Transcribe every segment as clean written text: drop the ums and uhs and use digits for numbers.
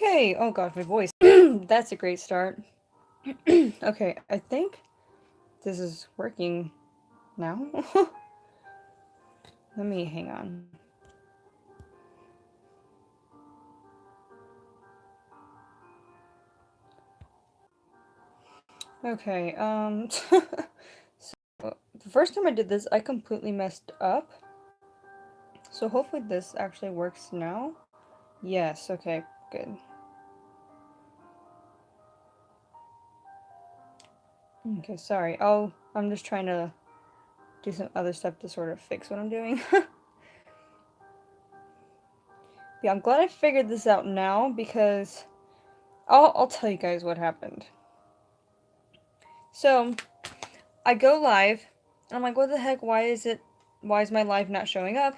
Okay, oh gosh, my voice. That's a great start. Okay, I think this is working now. Let me hang on. Okay, so the first time I did this, I completely messed up. So hopefully this actually works now. Yes, okay, good. Okay, sorry. I'm just trying to do some other stuff to sort of fix what I'm doing. Yeah, I'm glad I figured this out now because I'll tell you guys what happened. So, I go live, and I'm like, what the heck, why is my live not showing up?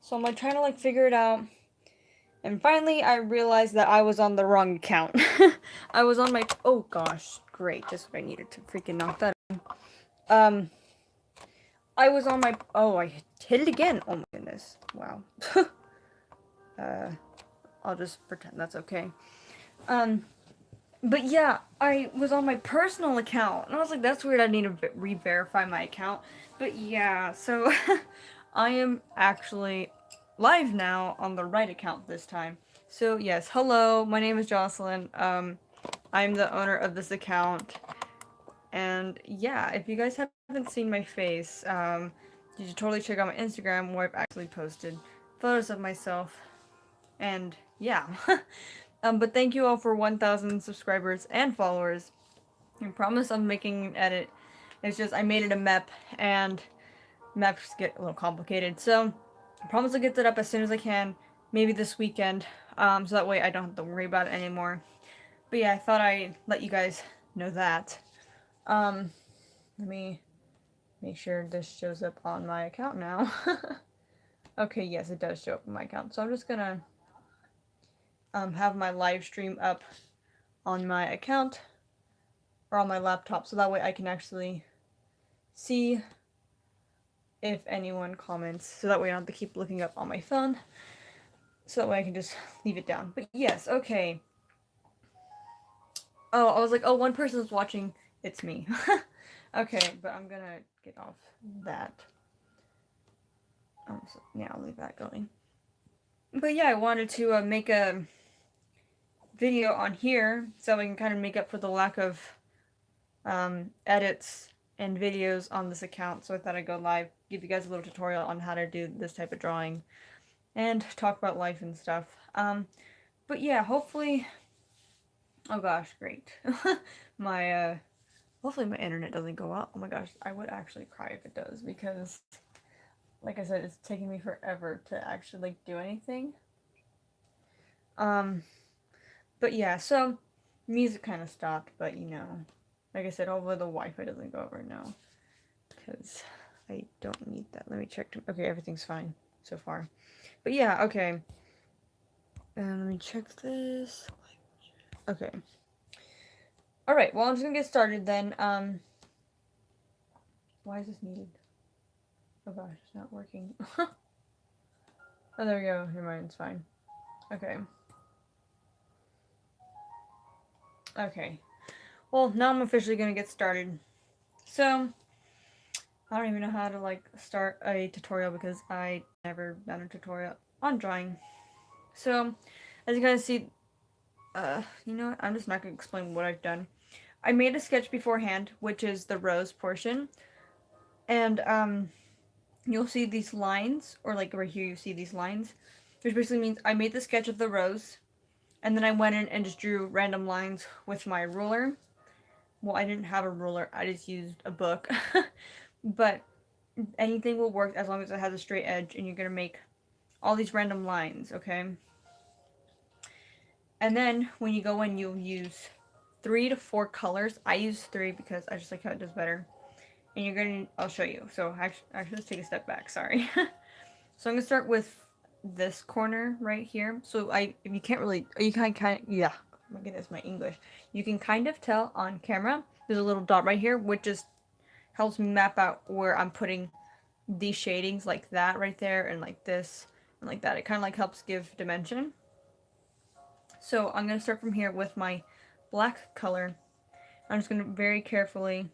So I'm like trying to like figure it out, and finally I realized that I was on the wrong account. I was on my, oh gosh, great, just what I needed to freaking knock that out. I was on my, oh, I hit it again, oh my goodness, wow. uh, I'll just pretend that's okay. Um, But yeah, I was on my personal account, and I was like, that's weird, I need to re-verify my account. But yeah, so I am actually live now on the right account this time. So yes, hello, my name is Jocelyn. I'm the owner of this account. And yeah, if you guys haven't seen my face, you should totally check out my Instagram where I've actually posted photos of myself. And yeah. But thank you all for 1,000 subscribers and followers. I promise I'm making an edit. It's just I made it a map, and maps get a little complicated. So I promise I'll get that up as soon as I can, maybe this weekend, so that way I don't have to worry about it anymore. But yeah, I thought I'd let you guys know that. Let me make sure this shows up on my account now. Okay, yes, it does show up on my account. So I'm just gonna have my live stream up on my account or on my laptop, so that way I can actually see if anyone comments, so that way I don't have to keep looking up on my phone, so that way I can just leave it down. But yes, okay. Oh, I was like, oh, one person's watching, it's me. Okay, but I'm gonna get off that. So, yeah, I'll leave that going. But yeah, I wanted to make a video on here so I can kind of make up for the lack of edits and videos on this account. So I thought I'd go live, give you guys a little tutorial on how to do this type of drawing, and talk about life and stuff. But yeah, hopefully, oh gosh, great. my, hopefully my internet doesn't go out. Oh my gosh, I would actually cry if it does, because, like I said, it's taking me forever to actually, like, do anything. But yeah, so, music kind of stopped, but you know, like I said, hopefully the Wi-Fi doesn't go over now, because I don't need that. Let me check. Okay, everything's fine so far. But yeah, okay. And let me check this. Okay. Alright, well, I'm just gonna get started then. Why is this needed? Oh gosh, it's not working. Oh, there we go. Never mind, it's fine. Okay. Okay. Well, now I'm officially gonna get started. So, I don't even know how to, like, start a tutorial because I never done a tutorial on drawing. So, as you guys see, you know what? I'm just not gonna explain what I've done. I made a sketch beforehand, which is the rose portion. And, you'll see these lines, or like right here you see these lines, which basically means I made the sketch of the rose, and then I went in and just drew random lines with my ruler. Well, I didn't have a ruler, I just used a book. But anything will work as long as it has a straight edge, and you're gonna make all these random lines, okay? And then when you go in, you'll use 3 to 4 colors. I use 3 because I just like how it does better. And you're gonna, I'll show you. So actually let's take a step back, sorry. So I'm gonna start with this corner right here. So you can't really, you kind of, yeah, oh my goodness, my English. You can kind of tell on camera, there's a little dot right here, which just helps me map out where I'm putting these shadings, like that right there, and like this, and like that. It kind of like helps give dimension. So I'm going to start from here with my black color. I'm just going to very carefully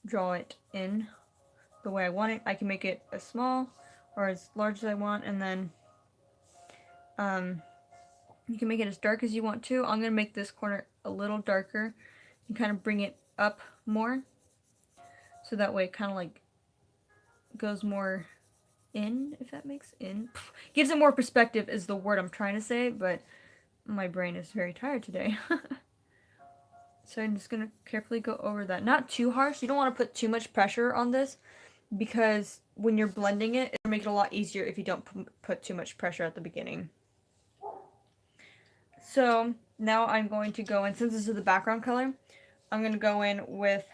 draw it in the way I want it. I can make it as small or as large as I want, and then you can make it as dark as you want to. I'm going to make this corner a little darker and kind of bring it up more, so that way it kind of like goes more in, if that makes in. Gives it more perspective is the word I'm trying to say, but my brain is very tired today. So I'm just going to carefully go over that. Not too harsh. You don't want to put too much pressure on this, because when you're blending it, it'll make it a lot easier if you don't put too much pressure at the beginning. So now I'm going to go in, since this is the background color, I'm going to go in with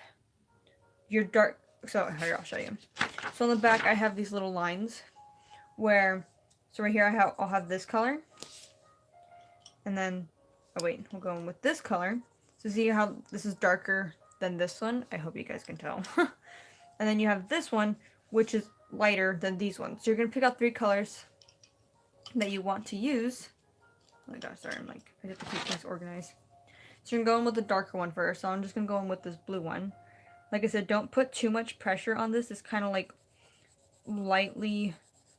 your dark, so here, I'll show you. So on the back I have these little lines where, so right here I'll have this color, and then, oh wait, we'll go in with this color. So see how this is darker than this one? I hope you guys can tell. And then you have this one, which is lighter than these ones. So you're going to pick out 3 colors that you want to use. Oh my gosh, sorry, I have to keep things organized. So you're going to go in with the darker one first. So I'm just going to go in with this blue one. Like I said, don't put too much pressure on this. It's kind of like lightly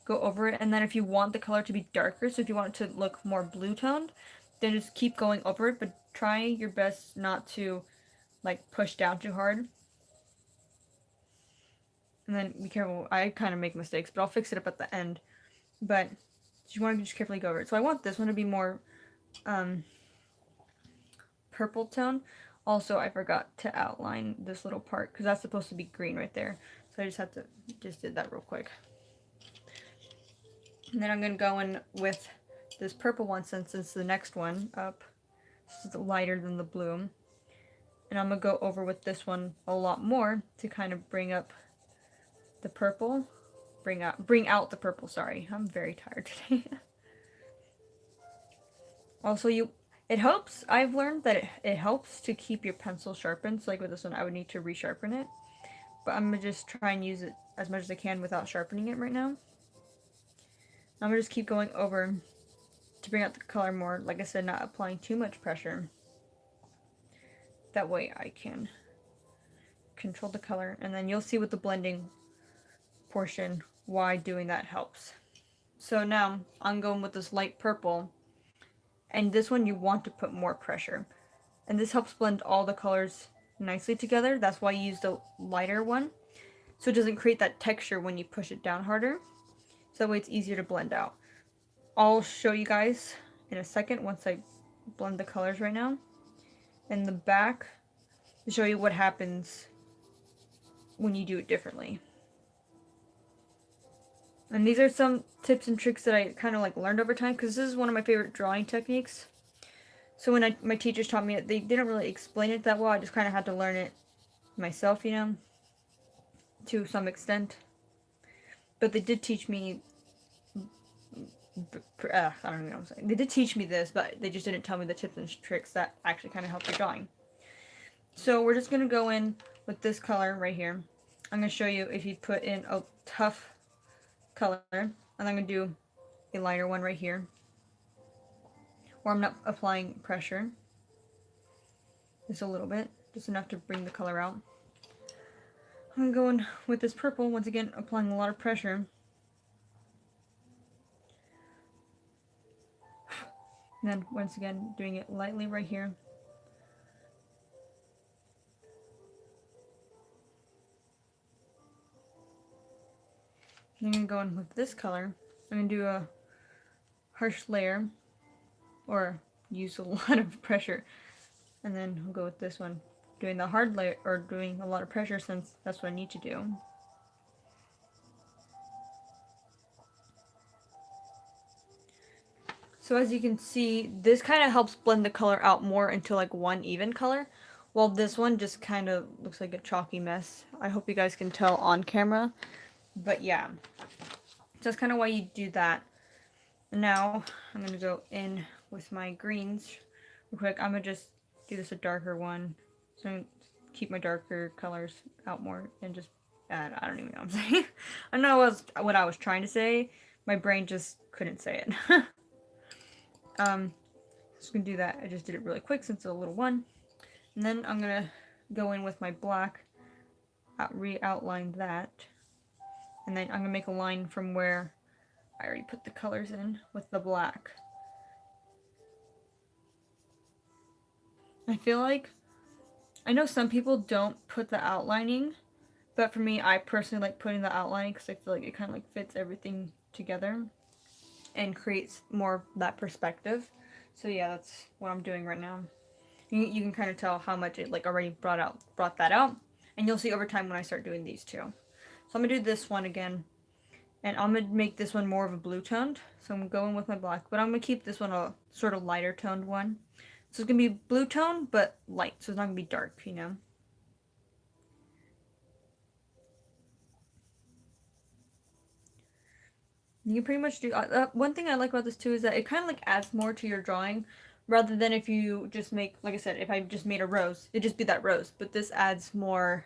go over it. And then if you want the color to be darker, so if you want it to look more blue toned, then just keep going over it. But try your best not to like push down too hard. And then be careful, I kind of make mistakes, but I'll fix it up at the end. But you want to just carefully go over it. So I want this one to be more purple tone. Also, I forgot to outline this little part, because that's supposed to be green right there. So I just did that real quick. And then I'm going to go in with this purple one, since it's the next one up. This is lighter than the blue. And I'm going to go over with this one a lot more to kind of bring up the purple. Bring out the purple, sorry. I'm very tired today. Also, it helps, I've learned that it helps to keep your pencil sharpened. So like with this one, I would need to resharpen it. But I'm going to just try and use it as much as I can without sharpening it right now. I'm going to just keep going over to bring out the color more. Like I said, not applying too much pressure. That way I can control the color. And then you'll see with the blending portion why doing that helps. So now I'm going with this light purple. And this one you want to put more pressure. And this helps blend all the colors nicely together. That's why you use the lighter one. So it doesn't create that texture when you push it down harder. So that way it's easier to blend out. I'll show you guys in a second once I blend the colors right now. In the back, to show you what happens when you do it differently. And these are some tips and tricks that I kind of like learned over time, because this is one of my favorite drawing techniques. So when my teachers taught me it, they didn't really explain it that well. I just kind of had to learn it myself, you know, to some extent. But they did teach me, I don't even know what I'm saying. They did teach me this, but they just didn't tell me the tips and tricks that actually kind of help your drawing. So we're just going to go in with this color right here. I'm going to show you if you put in a tough color, and I'm going to do a lighter one right here, where I'm not applying pressure, just a little bit, just enough to bring the color out. I'm going to go in with this purple, once again applying a lot of pressure, and then once again doing it lightly right here. I'm going to go in with this color. I'm going to do a harsh layer, or use a lot of pressure. And then we'll go with this one, doing the hard layer, or doing a lot of pressure, since that's what I need to do. So as you can see, this kind of helps blend the color out more into like one even color, while this one just kind of looks like a chalky mess. I hope you guys can tell on camera. But yeah, so that's kind of why you do that. Now I'm going to go in with my greens real quick. I'm going to just do this a darker one, so I'm going to keep my darker colors out more, and just add, I don't even know what I'm saying. I don't know what I was trying to say. My brain just couldn't say it. Just gonna do that. I just did it really quick since it's a little one. And then I'm gonna go in with my black, re-outline that. And then I'm gonna make a line from where I already put the colors in with the black. I feel like, I know some people don't put the outlining, but for me, I personally like putting the outlining because I feel like it kind of like fits everything together and creates more of that perspective. So yeah, that's what I'm doing right now. You can kind of tell how much it like already brought that out, and you'll see over time when I start doing these too. So I'm gonna do this one again, and I'm gonna make this one more of a blue toned. So I'm going with my black, but I'm gonna keep this one a sort of lighter toned one. So it's gonna be blue tone but light, so it's not gonna be dark, you know. You can pretty much do. One thing I like about this too is that it kind of like adds more to your drawing, rather than if you just make, like I said, if I just made a rose, it'd just be that rose. But this adds more.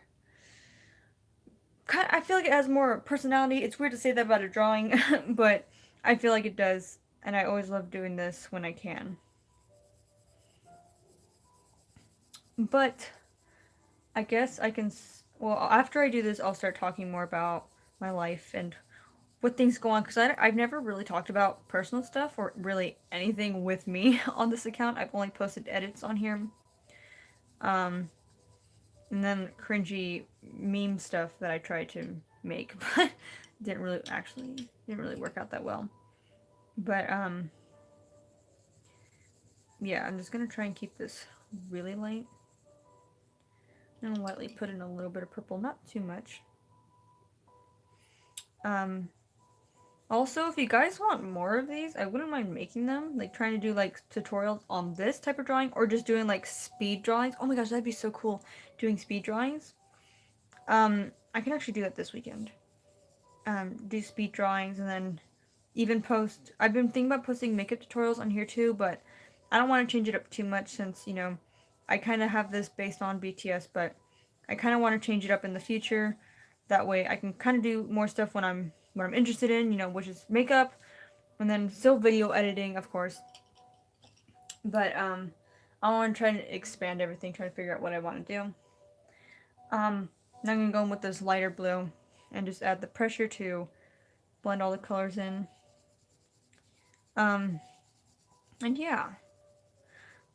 I feel like it has more personality. It's weird to say that about a drawing, but I feel like it does, and I always love doing this when I can. But I guess I can. Well, after I do this, I'll start talking more about my life and what things go on, because I've never really talked about personal stuff or really anything with me on this account. I've only posted edits on here. Um, and then cringy meme stuff that I tried to make, but didn't really work out that well. But yeah, I'm just gonna try and keep this really light. And lightly put in a little bit of purple, not too much. Also, if you guys want more of these, I wouldn't mind making them. Like trying to do like tutorials on this type of drawing, or just doing like speed drawings. Oh my gosh, that'd be so cool, doing speed drawings. I can actually do that this weekend. Do speed drawings and then even post. I've been thinking about posting makeup tutorials on here too, but I don't want to change it up too much since, you know, I kind of have this based on BTS, but I kind of want to change it up in the future. That way I can kind of do more stuff when I'm interested in, you know, which is makeup, and then still video editing, of course. But I want to try to expand everything, try to figure out what I want to do. Now I'm gonna go in with this lighter blue and just add the pressure to blend all the colors in. And yeah.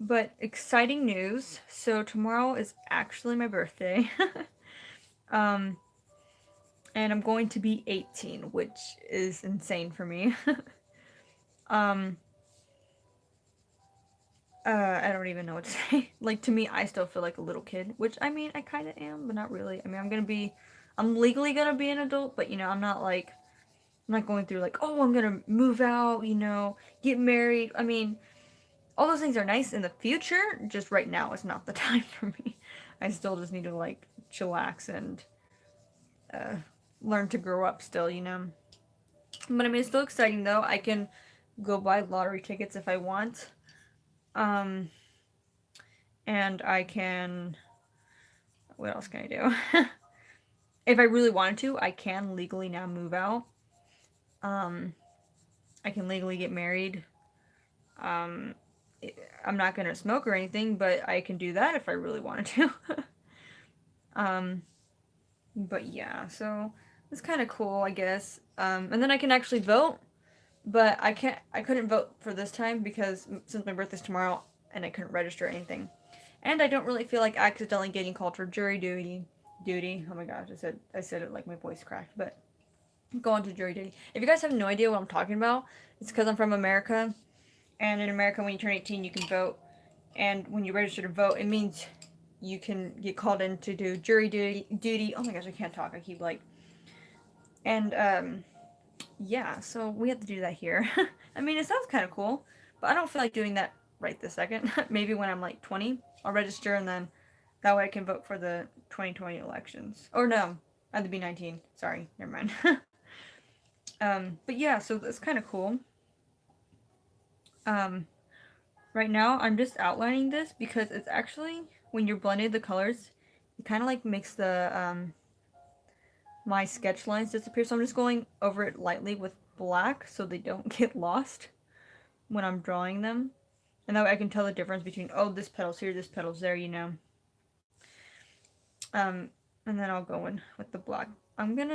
But exciting news. So tomorrow is actually my birthday. And I'm going to be 18, which is insane for me. I don't even know what to say. Like, to me, I still feel like a little kid, which, I mean, I kind of am, but not really. I mean, I'm legally gonna be an adult, but, you know, I'm not going through, like, oh, I'm gonna move out, you know, get married. I mean, all those things are nice in the future, just right now is not the time for me. I still just need to, like, chillax and, learn to grow up still, you know. But, I mean, it's still exciting, though. I can go buy lottery tickets if I want. And I can, what else can I do? If I really wanted to, I can legally now move out. I can legally get married. I'm not gonna smoke or anything, but I can do that if I really wanted to. But yeah, so it's kind of cool, I guess. And then I can actually vote, but I couldn't vote for this time because since my birthday's tomorrow and I couldn't register or anything. And I don't really feel like accidentally getting called for jury duty. Oh my gosh, I said it like my voice cracked, but go on to jury duty. If you guys have no idea what I'm talking about, it's because I'm from America, and in America, when you turn 18, you can vote, and when you register to vote, it means you can get called in to do jury duty. Oh my gosh, I can't talk. I keep like, and yeah, so we have to do that here. I mean, it sounds kind of cool, but I don't feel like doing that right this second. Maybe when I'm like 20, I'll register, and then that way I can vote for the 2020 elections. Or no, I have to be 19. Sorry, never mind. But yeah, so that's kind of cool. Right now I'm just outlining this because it's actually, when you're blending the colors, it kind of like makes the, my sketch lines disappear. So I'm just going over it lightly with black so they don't get lost when I'm drawing them. And that way I can tell the difference between, oh, this petal's here, this petal's there, you know. And then I'll go in with the black. I'll bring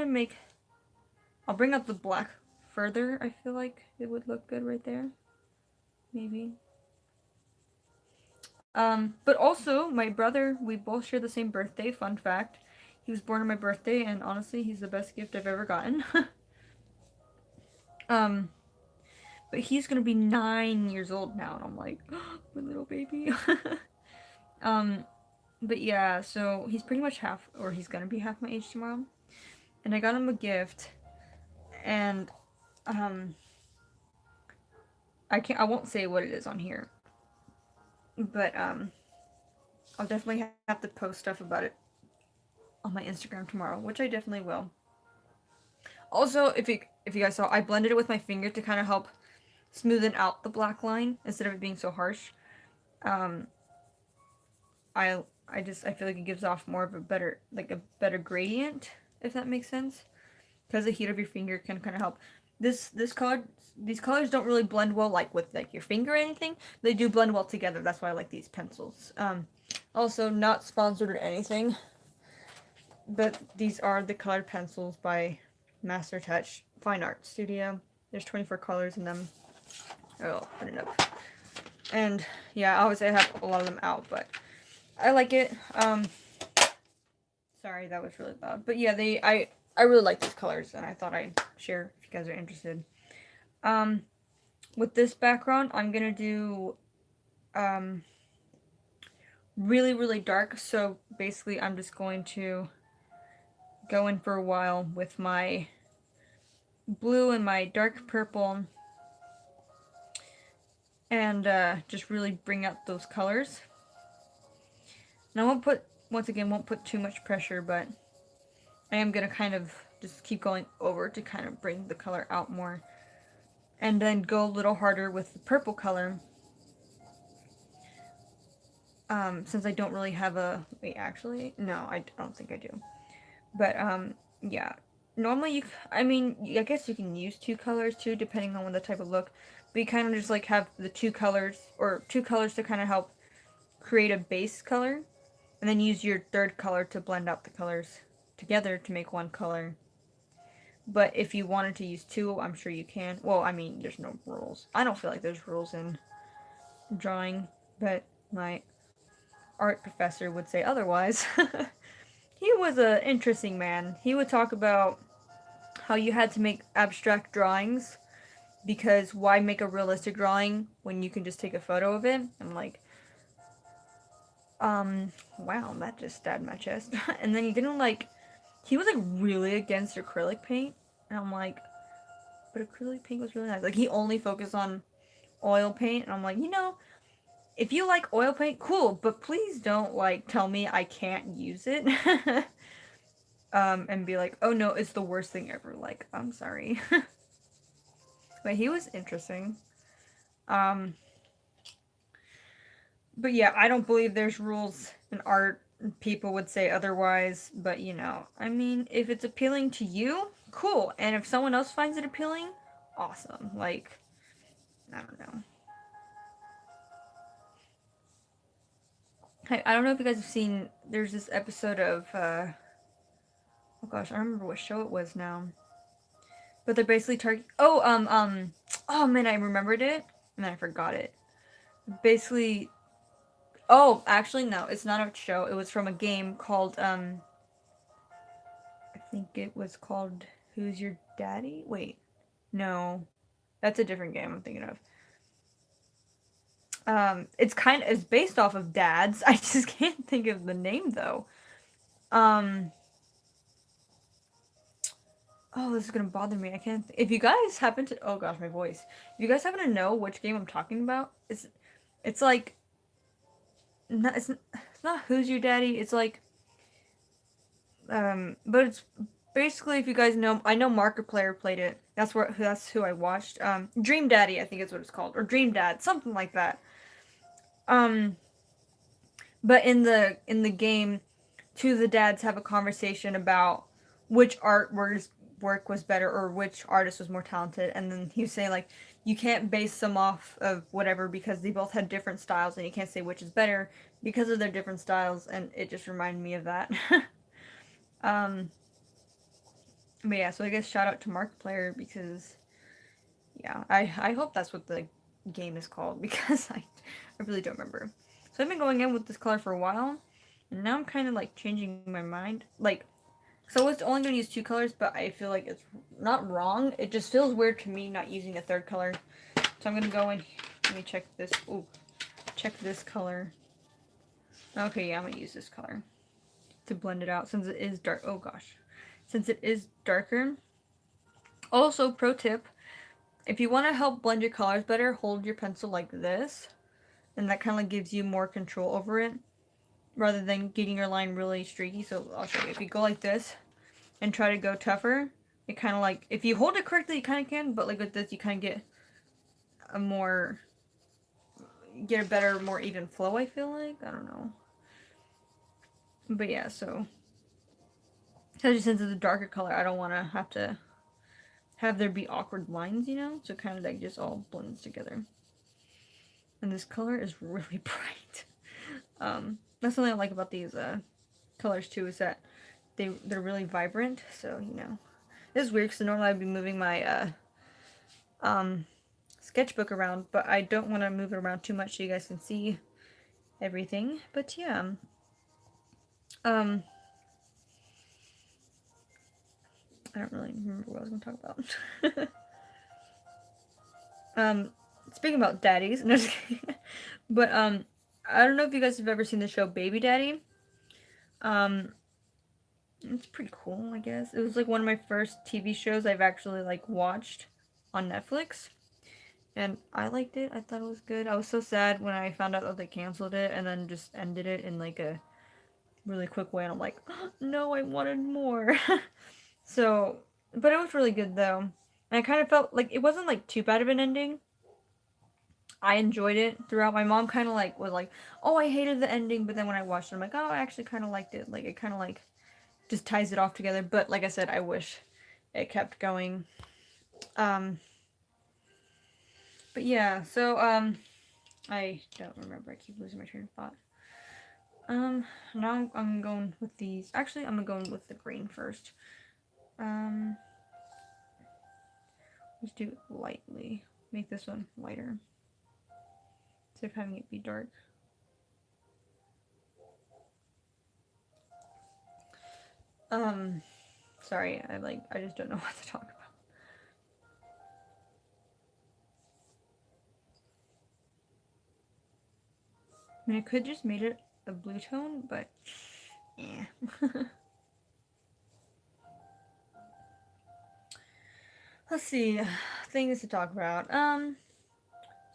up the black further. I feel like it would look good right there. Maybe. But also, my brother, we both share the same birthday, fun fact. He was born on my birthday, and honestly, he's the best gift I've ever gotten. But he's gonna be 9 years old now, and I'm like, oh, my little baby. But yeah, so he's pretty much half, or he's gonna be half my age tomorrow. And I got him a gift, and, I won't say what it is on here. But, I'll definitely have to post stuff about it on my Instagram tomorrow, which I definitely will. Also, if you guys saw, I blended it with my finger to kind of help smoothen out the black line instead of it being so harsh. I feel like it gives off more of a better gradient, if that makes sense, because the heat of your finger can kind of help. These colors don't really blend well like with like your finger or anything. They do blend well together. That's why I like these pencils. Also, not sponsored or anything, but these are the colored pencils by Master Touch Fine Art Studio. There's 24 colors in them. I'll open it up. And yeah, obviously I have a lot of them out, but I like it. Sorry, that was really loud. But yeah, I really like these colors, and I thought I'd share if you guys are interested. With this background, I'm gonna do really, really dark. So basically, I'm just going to go in for a while with my blue and my dark purple, and just really bring out those colors. And I won't put too much pressure, but I am gonna kind of just keep going over to kind of bring the color out more. And then go a little harder with the purple color. Since I don't really have a... Wait, actually? No, I don't think I do. But, yeah. Normally, I guess you can use 2 colors too, depending on the type of look. But you kind of just, like, have the 2 colors, or 2 colors to kind of help create a base color. And then use your third color to blend out the colors together to make one color. But if you wanted to use 2, I'm sure you can. Well, I mean, there's no rules. I don't feel like there's rules in drawing, but my art professor would say otherwise. He was an interesting man. He would talk about how you had to make abstract drawings because why make a realistic drawing when you can just take a photo of it? I'm like, wow, that just stabbed my chest. And then he was like really against acrylic paint, and I'm like, but acrylic paint was really nice. Like, he only focused on oil paint, and I'm like, if you like oil paint, cool, but please don't like tell me I can't use it. And be like, oh no, it's the worst thing ever. Like, I'm sorry. But he was interesting. But yeah, I don't believe there's rules in art. People would say otherwise, but I mean, if it's appealing to you, cool. And if someone else finds it appealing, awesome. Like, I don't know. I don't know if you guys have seen, there's this episode of, oh gosh, I don't remember what show it was now. But they're basically oh man, I remembered it, and then I forgot it. Basically, oh, actually, no, it's not a show. It was from a game called, I think it was called Who's Your Daddy? Wait, no, that's a different game I'm thinking of. It's based off of Dads. I just can't think of the name, though. Oh, this is gonna bother me. I can't. If you guys happen to, oh gosh, my voice. If you guys happen to know which game I'm talking about, it's like, it's not Who's Your Daddy. It's like, but it's basically, if you guys know, I know Markiplier played it. That's who I watched. Dream Daddy, I think is what it's called, or Dream Dad, something like that. But in the game, 2 of the dads have a conversation about which work was better or which artist was more talented, and then he was saying like, you can't base them off of whatever because they both had different styles and you can't say which is better because of their different styles, and it just reminded me of that. um, but yeah, so I guess shout out to Markiplier because yeah, I hope that's what the game is called because I really don't remember. So I've been going in with this color for a while, and now I'm kind of like changing my mind. Like, so I was only going to use two colors, but I feel like it's not wrong. It just feels weird to me not using a third color. So I'm going to go in. Let me check this. Ooh, check this color. Okay, yeah, I'm going to use this color to blend it out since it is dark. Oh gosh. Since it is darker. Also, pro tip, if you want to help blend your colors better, hold your pencil like this. And that kind of gives you more control over it rather than getting your line really streaky. So I'll show you. If you go like this and try to go tougher, it kind of like, if you hold it correctly, you kind of can, but like with this, you kind of get a more, get a better, more even flow, I feel like. I don't know. But yeah, so especially since it's a darker color, I don't want to have there be awkward lines, you know? So it kind of like just all blends together. And this color is really bright. That's something I like about these colors too, is that they're really vibrant. So you know, this is weird because normally I'd be moving my sketchbook around, but I don't want to move it around too much so you guys can see everything. But yeah, I don't really remember what I was going to talk about. Speaking about daddies, no, just kidding. But I don't know if you guys have ever seen the show Baby Daddy. It's pretty cool, I guess. It was like one of my first TV shows I've actually like watched on Netflix. And I liked it. I thought it was good. I was so sad when I found out that they canceled it and then just ended it in like a really quick way. And I'm like, oh, no, I wanted more. So, but it was really good though. And I kind of felt like it wasn't like too bad of an ending. I enjoyed it throughout. My mom kind of like was like, oh, I hated the ending. But then when I watched it, I'm like, oh, I actually kind of liked it. Like, it kind of like just ties it off together. But like I said, I wish it kept going. But yeah, so I don't remember. I keep losing my train of thought. Now I'm going with these. Actually, I'm going with the green first. Let's do it lightly. Make this one lighter. Instead of having it be dark. Sorry, I just don't know what to talk about. I mean, I could just made it a blue tone, but yeah. Let's see, things to talk about.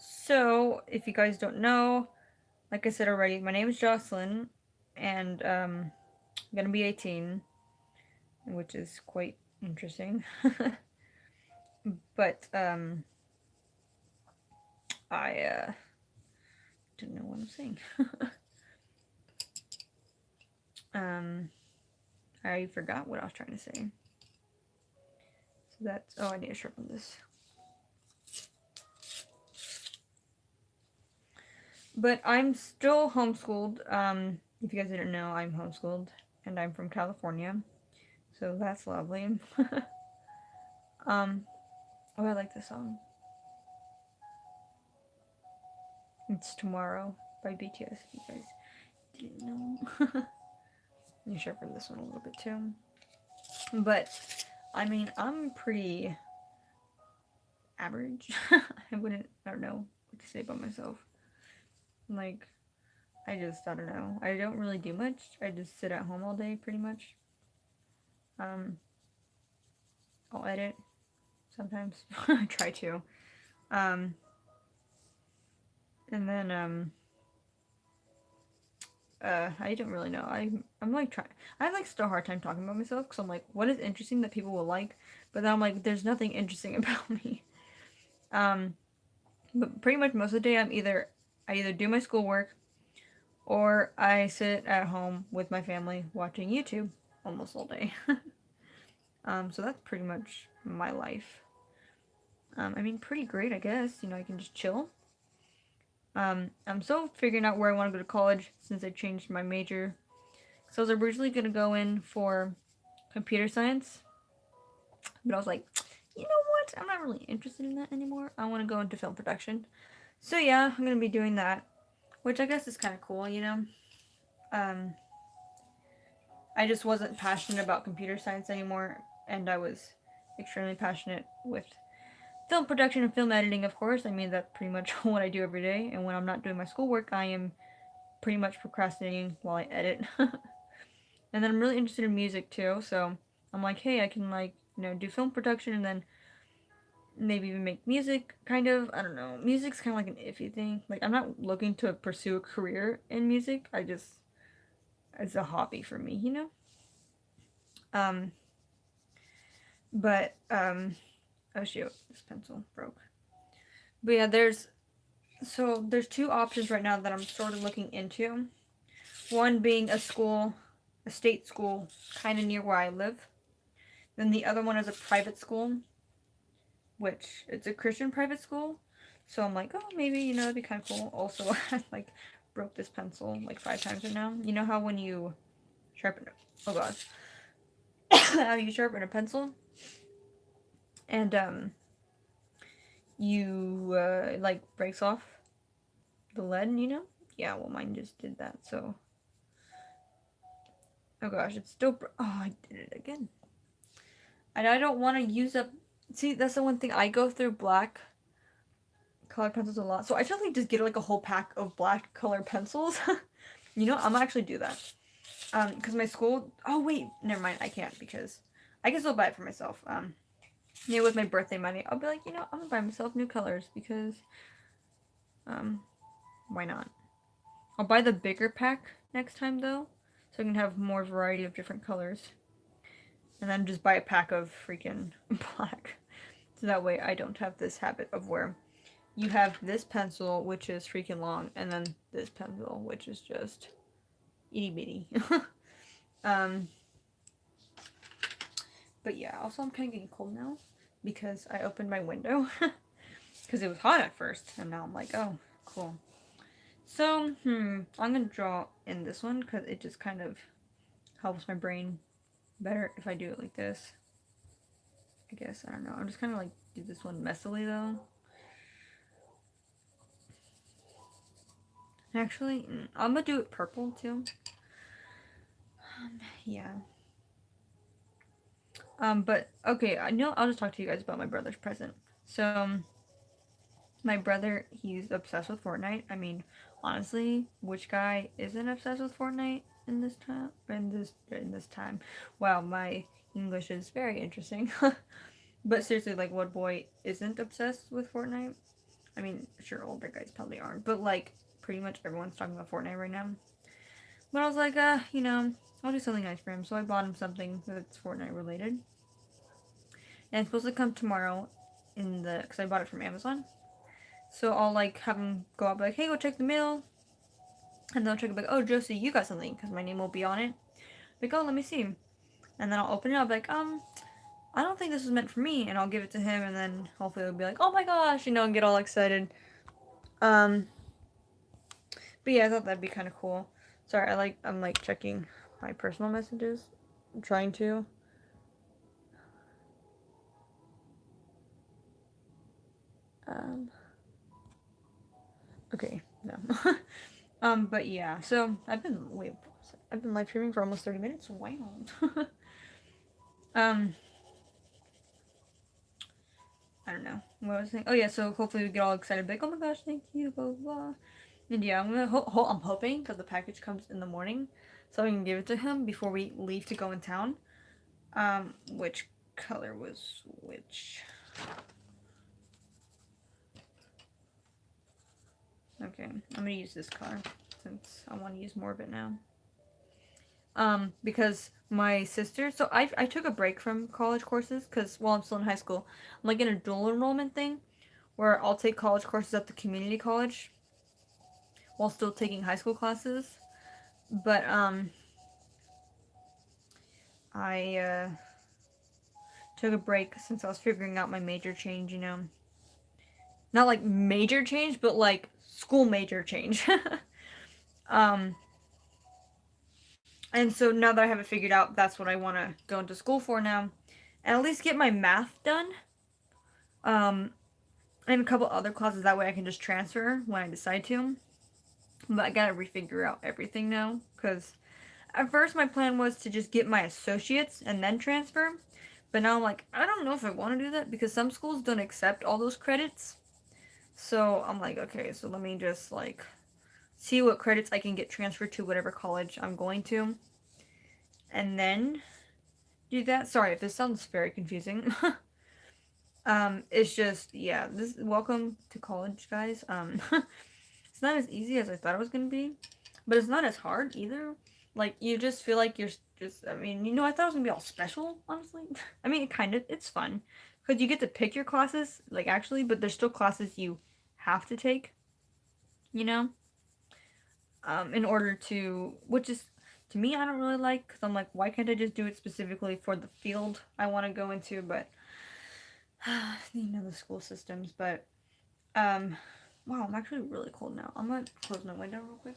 So if you guys don't know, like I said already, my name is Jocelyn, and I'm gonna be 18, which is quite interesting. But I didn't know what I'm saying. I forgot what I was trying to say. So that's, oh, I need to sharpen this. But I'm still homeschooled. If you guys didn't know, I'm homeschooled, and I'm from California, so that's lovely. Oh, I like this song. It's Tomorrow by BTS. If you guys didn't know. Let me sharpen this one a little bit too. But I mean, I'm pretty average. I don't know what to say about myself. Like, I don't know. I don't really do much. I just sit at home all day, pretty much. I'll edit sometimes. I try to. And then, I don't really know. I'm like trying. I have like still a hard time talking about myself because I'm like, what is interesting that people will like? But then I'm like, there's nothing interesting about me. But pretty much most of the day, I either do my schoolwork, or I sit at home with my family watching YouTube almost all day. So that's pretty much my life. I mean, pretty great, I guess. You know, I can just chill. I'm still figuring out where I want to go to college since I changed my major. So I was originally going to go in for computer science, but I was like, you know what? I'm not really interested in that anymore. I want to go into film production. So yeah, I'm going to be doing that, which I guess is kind of cool, you know? Um, I just wasn't passionate about computer science anymore, and I was extremely passionate with film production and film editing, of course. I mean, that's pretty much what I do every day, and when I'm not doing my schoolwork, I am pretty much procrastinating while I edit. And then I'm really interested in music too, so I'm like, hey, I can, like, you know, do film production and then maybe even make music, kind of. I don't know. Music's kind of like an iffy thing. Like, I'm not looking to pursue a career in music. I just, it's a hobby for me, you know? Um, oh shoot, this pencil broke. But yeah, there's two options right now that I'm sort of looking into. One being a state school, kind of near where I live. Then the other one is a private school, which it's a Christian private school. So I'm like, oh, maybe, you know, it'd be kind of cool. Also, I like broke this pencil like 5 times right now. You know how when you sharpen it, oh god, how you sharpen a pencil and you like breaks off the lead, you know? Yeah, well, mine just did that. So, oh gosh, it's still. Oh, I did it again. And I don't want to use up. See, that's the one thing I go through black colored pencils a lot. So I just like just get like a whole pack of black colored pencils. You know, I'm gonna actually do that. Because my school. Oh wait, never mind. I can't because I can still buy it for myself. You know, with my birthday money, I'll be like, you know, I'm gonna buy myself new colors because, um, why not? I'll buy the bigger pack next time though, so I can have more variety of different colors. And then just buy a pack of freaking black. So that way I don't have this habit of where you have this pencil, which is freaking long, and then this pencil, which is just itty bitty. um, but yeah, also I'm kind of getting cold now because I opened my window because it was hot at first, and now I'm like, oh, cool. So, I'm gonna draw in this one because it just kind of helps my brain better if I do it like this. I guess, I don't know. I'm just kind of like do this one messily though. Actually, I'm gonna do it purple too. Yeah. But okay, I know I'll just talk to you guys about my brother's present. So, my brother, he's obsessed with Fortnite. I mean, honestly, which guy isn't obsessed with Fortnite in this time? In this time. Wow, my English is very interesting. But seriously, like, what boy isn't obsessed with Fortnite? I mean, sure, older guys probably aren't, but like, pretty much everyone's talking about Fortnite right now. But I was like, you know, I'll do something nice for him. So I bought him something that's Fortnite related. And it's supposed to come tomorrow because I bought it from Amazon. So I'll like have him go up like, hey, go check the mail. And they'll check it like, oh, Josie, you got something because my name will be on it. Like, oh, let me see. And then I'll open it up like, I don't think this was meant for me. And I'll give it to him and then hopefully he'll be like, oh my gosh, you know, and get all excited. But yeah, I thought that'd be kind of cool. Sorry, I'm like checking my personal messages. I'm trying to. Okay, no. But yeah, so I've been live streaming for almost 30 minutes. Wow. um, I don't know. What was I saying? Oh yeah, so hopefully we get all excited, like, oh my gosh, thank you, blah blah blah. And yeah, I'm hoping because the package comes in the morning, so I can give it to him before we leave to go in town. Which color was which? Okay, I'm gonna use this color since I want to use more of it now. Because my sister, so I took a break from college courses because while I'm still in high school, I'm like in a dual enrollment thing where I'll take college courses at the community college while still taking high school classes. But I took a break since I was figuring out my major change, you know. not like major change, but like school major change. um, and so now that I have it figured out, that's what I want to go into school for now, and at least get my math done. Um, and a couple other classes, that way I can just transfer when I decide to. But I gotta refigure out everything now, because at first my plan was to just get my associates and then transfer. But now I'm like, I don't know if I want to do that because some schools don't accept all those credits. So I'm like, okay, so let me just like see what credits I can get transferred to whatever college I'm going to. And then do that. Sorry if this sounds very confusing. It's just, yeah, this welcome to college, guys. It's not as easy as I thought it was gonna be, but it's not as hard either. Like you just feel like you're just. I mean, I thought it was gonna be all special. Honestly, I mean, it's fun because you get to pick your classes, like actually, but there's still classes you have to take. You know, in order to, which is to me, I don't really like because I'm like, why can't I just do it specifically for the field I want to go into? But the school systems, but wow, I'm actually really cold now. I'm gonna close my window real quick.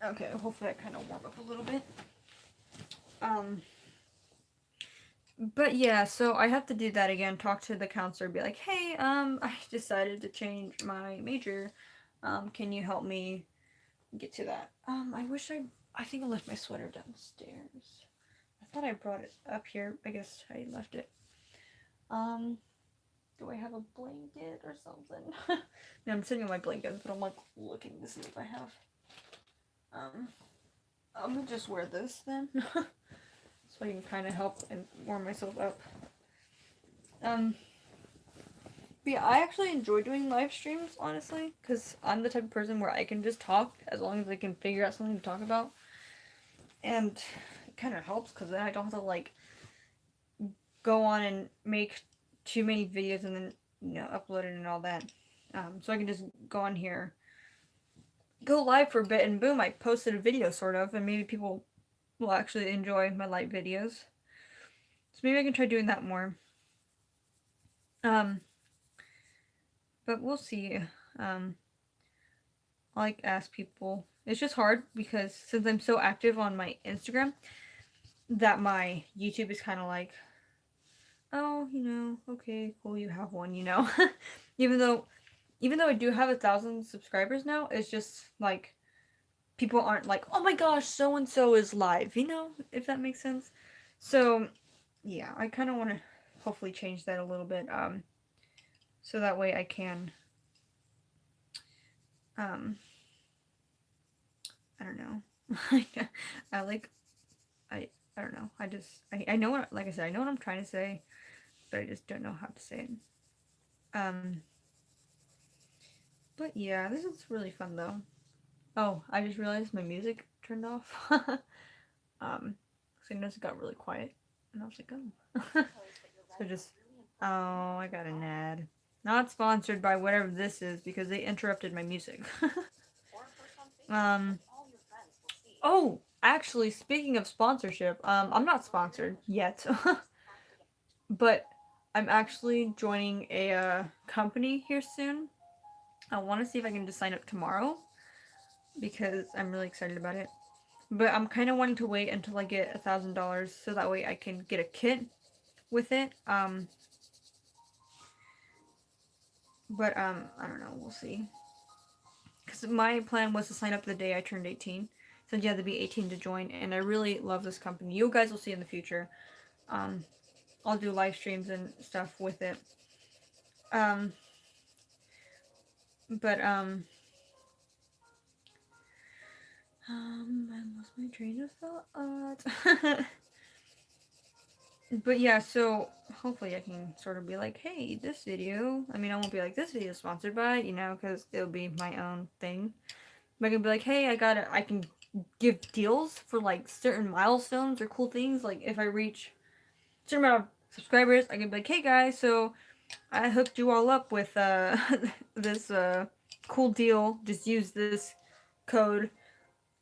Okay, hopefully I kind of warm up a little bit. But yeah, so I have to do that again. Talk to the counselor, be like, hey, I decided to change my major. Can you help me get to that? I think I left my sweater downstairs. I thought I brought it up here. I guess I left it. Do I have a blanket or something? No, I'm sitting on my blanket, but I'm like looking to see if I have. I'm gonna just wear this then, so I can kind of help and warm myself up. But yeah, I actually enjoy doing live streams, honestly, because I'm the type of person where I can just talk as long as I can figure out something to talk about, and it kind of helps because then I don't have to like go on and make too many videos and then upload it and all that. So I can just go on here, go live for a bit, and boom, I posted a video sort of, and maybe people will actually enjoy my live videos. So maybe I can try doing that more. But we'll see. I like ask people. It's just hard because since I'm so active on my Instagram, that my YouTube is kind of like, oh, okay, cool, you have one, even though I do have 1,000 subscribers now, it's just like people aren't like, oh my gosh, so and so is live, if that makes sense. So yeah, I kind of want to hopefully change that a little bit, so that way I can, I don't know. I don't know. I know what, like I said, I know what I'm trying to say, but I just don't know how to say it. But yeah, this is really fun though. Oh, I just realized my music turned off. So I noticed it got really quiet, and I was like, oh. So just, oh, I got an ad. Not sponsored by whatever this is because they interrupted my music. Oh, actually, speaking of sponsorship, I'm not sponsored yet, but I'm actually joining a company here soon. I want to see if I can just sign up tomorrow because I'm really excited about it. But I'm kind of wanting to wait until I get $1,000 so that way I can get a kit with it. But I don't know. We'll see. Because my plan was to sign up the day I turned 18. Since you have to be 18 to join, and I really love this company. You guys will see in the future. I'll do live streams and stuff with it. But I lost my train of thought. But yeah, so hopefully I can sort of be like, hey, this video. I mean, I won't be like, this video is sponsored by, because it'll be my own thing. But I can be like, hey, I can give deals for like certain milestones or cool things. Like if I reach a certain amount of subscribers, I can be like, hey guys, so I hooked you all up with this cool deal. Just use this code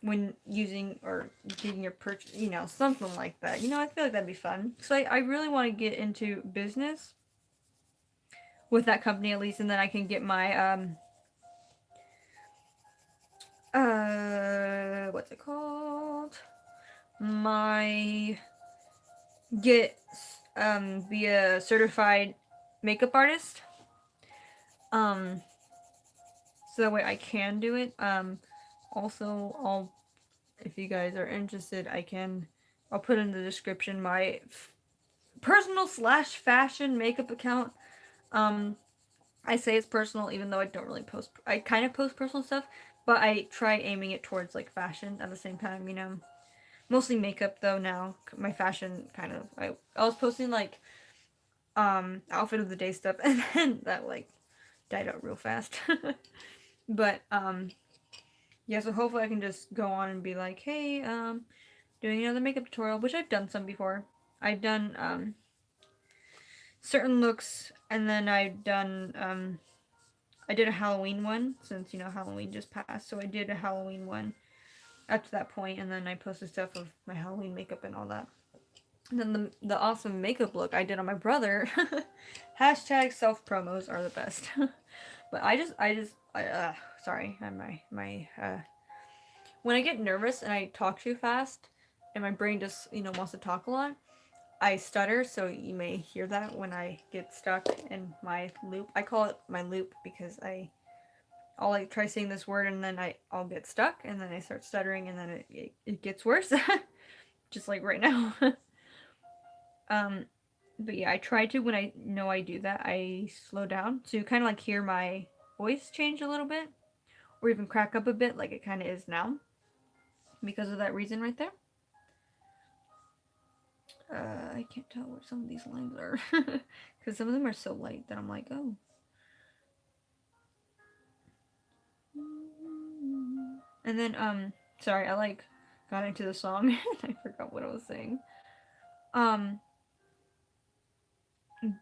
when using or getting your purchase, something like that. I feel like that'd be fun. So I really want to get into business with that company at least, and then I can get my what's it called? My get be a certified makeup artist. Um so that way I can do it. Also, if you guys are interested, I'll put in the description my personal slash fashion makeup account. Um I say it's personal even though I don't really post. I kind of post personal stuff, but I try aiming it towards like fashion at the same time. Mostly makeup though now. My fashion kind of I was posting like outfit of the day stuff and then that like died out real fast. But yeah, so hopefully I can just go on and be like, hey, doing another makeup tutorial, which I've done some before. I've done certain looks, and then I've done I did a Halloween one since Halloween just passed, so I did a Halloween one up to that point, and then I posted stuff of my Halloween makeup and all that. And then the awesome makeup look I did on my brother. Hashtag self promos are the best. But sorry, my when I get nervous and I talk too fast, and my brain just wants to talk a lot, I stutter, so you may hear that when I get stuck in my loop. I call it my loop because I'll like try saying this word and then I'll get stuck and then I start stuttering and then it gets worse. Just like right now. um but yeah, I try to, when I know I do that, I slow down to kind of like hear my voice change a little bit or even crack up a bit like it kind of is now because of that reason right there. I can't tell what some of these lines are because some of them are so light that I'm like, oh. And then sorry, I like got into the song and I forgot what I was saying. Um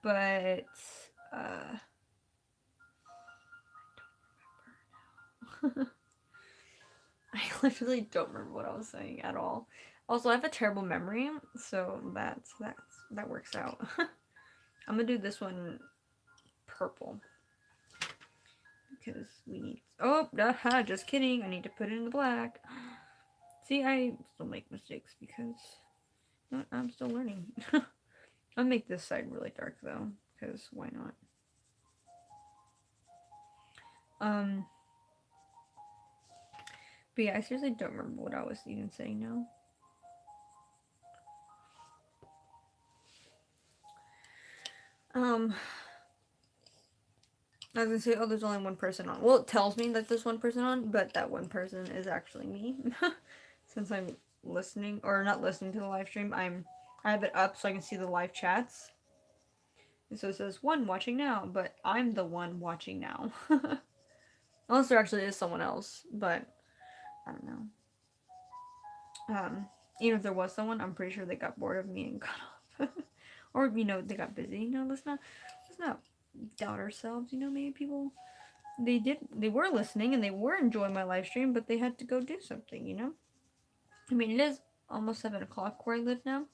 but I literally don't remember what I was saying at all. Also, I have a terrible memory, so that works out. I'm gonna do this one purple because we need. Oh, just kidding. I need to put it in the black. See, I still make mistakes because I'm still learning. I'll make this side really dark though, because why not? But yeah, I seriously don't remember what I was even saying now. I was gonna say, oh, there's only one person on. Well, it tells me that there's one person on, but that one person is actually me. Since I'm listening, or not listening to the live stream, I have it up so I can see the live chats. And so it says one watching now, but I'm the one watching now. Unless there actually is someone else, but I don't know. Even if there was someone, I'm pretty sure they got bored of me and got off. Or they got busy. Let's not doubt ourselves. Maybe people they were listening and they were enjoying my live stream, but they had to go do something. I mean, it is almost 7 o'clock where I live now.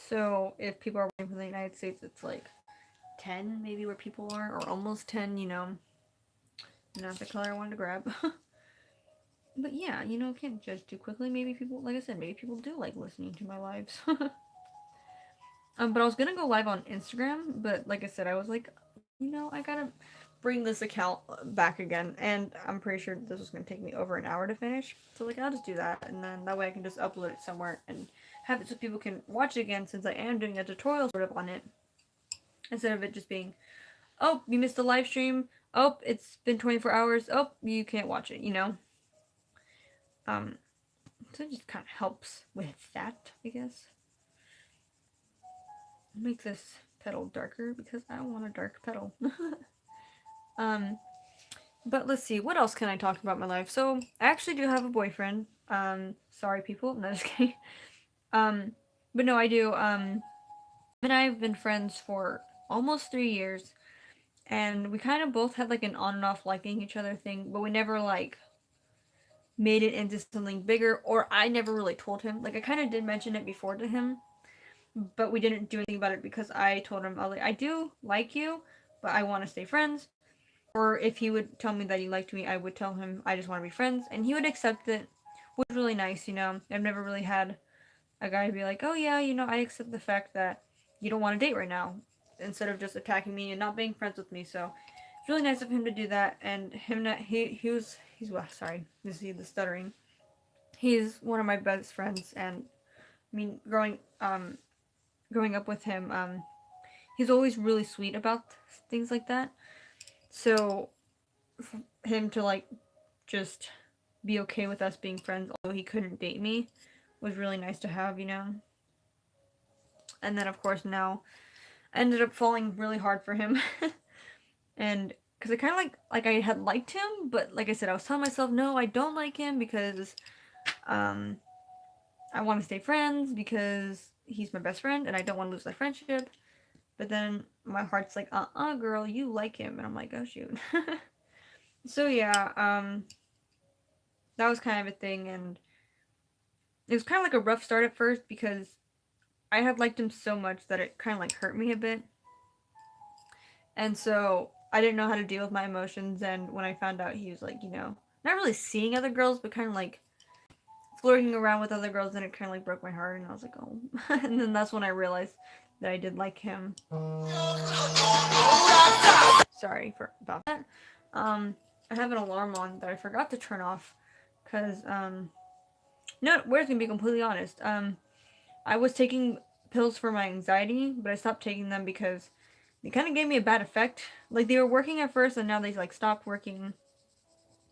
So if people are waiting from the United States, it's like 10 maybe where people are, or almost 10, not the color I wanted to grab. But yeah, can't judge too quickly. Maybe people, like I said, maybe people do like listening to my lives. But I was gonna go live on Instagram, but like I said, I was like, I gotta bring this account back again, and I'm pretty sure this was gonna take me over an hour to finish. So like, I'll just do that, and then that way I can just upload it somewhere and have it so people can watch it again, since I am doing a tutorial sort of on it, instead of it just being, oh, you missed the live stream, oh, it's been 24 hours, oh, you can't watch it, so it just kind of helps with that, I guess. Make this petal darker because I don't want a dark petal. But let's see, what else can I talk about my life? So I actually do have a boyfriend. Sorry people, no, just kidding. But no, I do. Him and I have been friends for almost 3 years, and we kind of both had like an on and off liking each other thing, but we never like made it into something bigger, or I never really told him. Like, I kind of did mention it before to him, but we didn't do anything about it because I told him, I was like, I do like you, but I want to stay friends. Or if he would tell me that he liked me, I would tell him I just want to be friends, and he would accept it, which was really nice, you know. I've never really had a guy be like, oh yeah, you know, I accept the fact that you don't want to date right now, instead of just attacking me and not being friends with me. So it's really nice of him to do that, and him not he's well, sorry, you see the stuttering. He's one of my best friends, and I mean, growing up with him, he's always really sweet about things like that. So for him to like just be okay with us being friends, although he couldn't date me, was really nice to have, you know. And then of course now I ended up falling really hard for him, and because I kind of like I had liked him, but like I said, I was telling myself no, I don't like him because um I want to stay friends because he's my best friend and I don't want to lose that friendship. But then my heart's like, girl, you like him, and I'm like, oh shoot. So yeah, that was kind of a thing, and it was kind of like a rough start at first because I had liked him so much that it kind of like hurt me a bit, and so I didn't know how to deal with my emotions. And when I found out he was like, you know, not really seeing other girls, but kind of like flirting around with other girls, then it kind of like broke my heart, and I was like, oh. And then that's when I realized that I did like him. Sorry for about that. I have an alarm on that I forgot to turn off because no, we're gonna be completely honest. I was taking pills for my anxiety, but I stopped taking them because they kind of gave me a bad effect. Like they were working at first, and now they like stopped working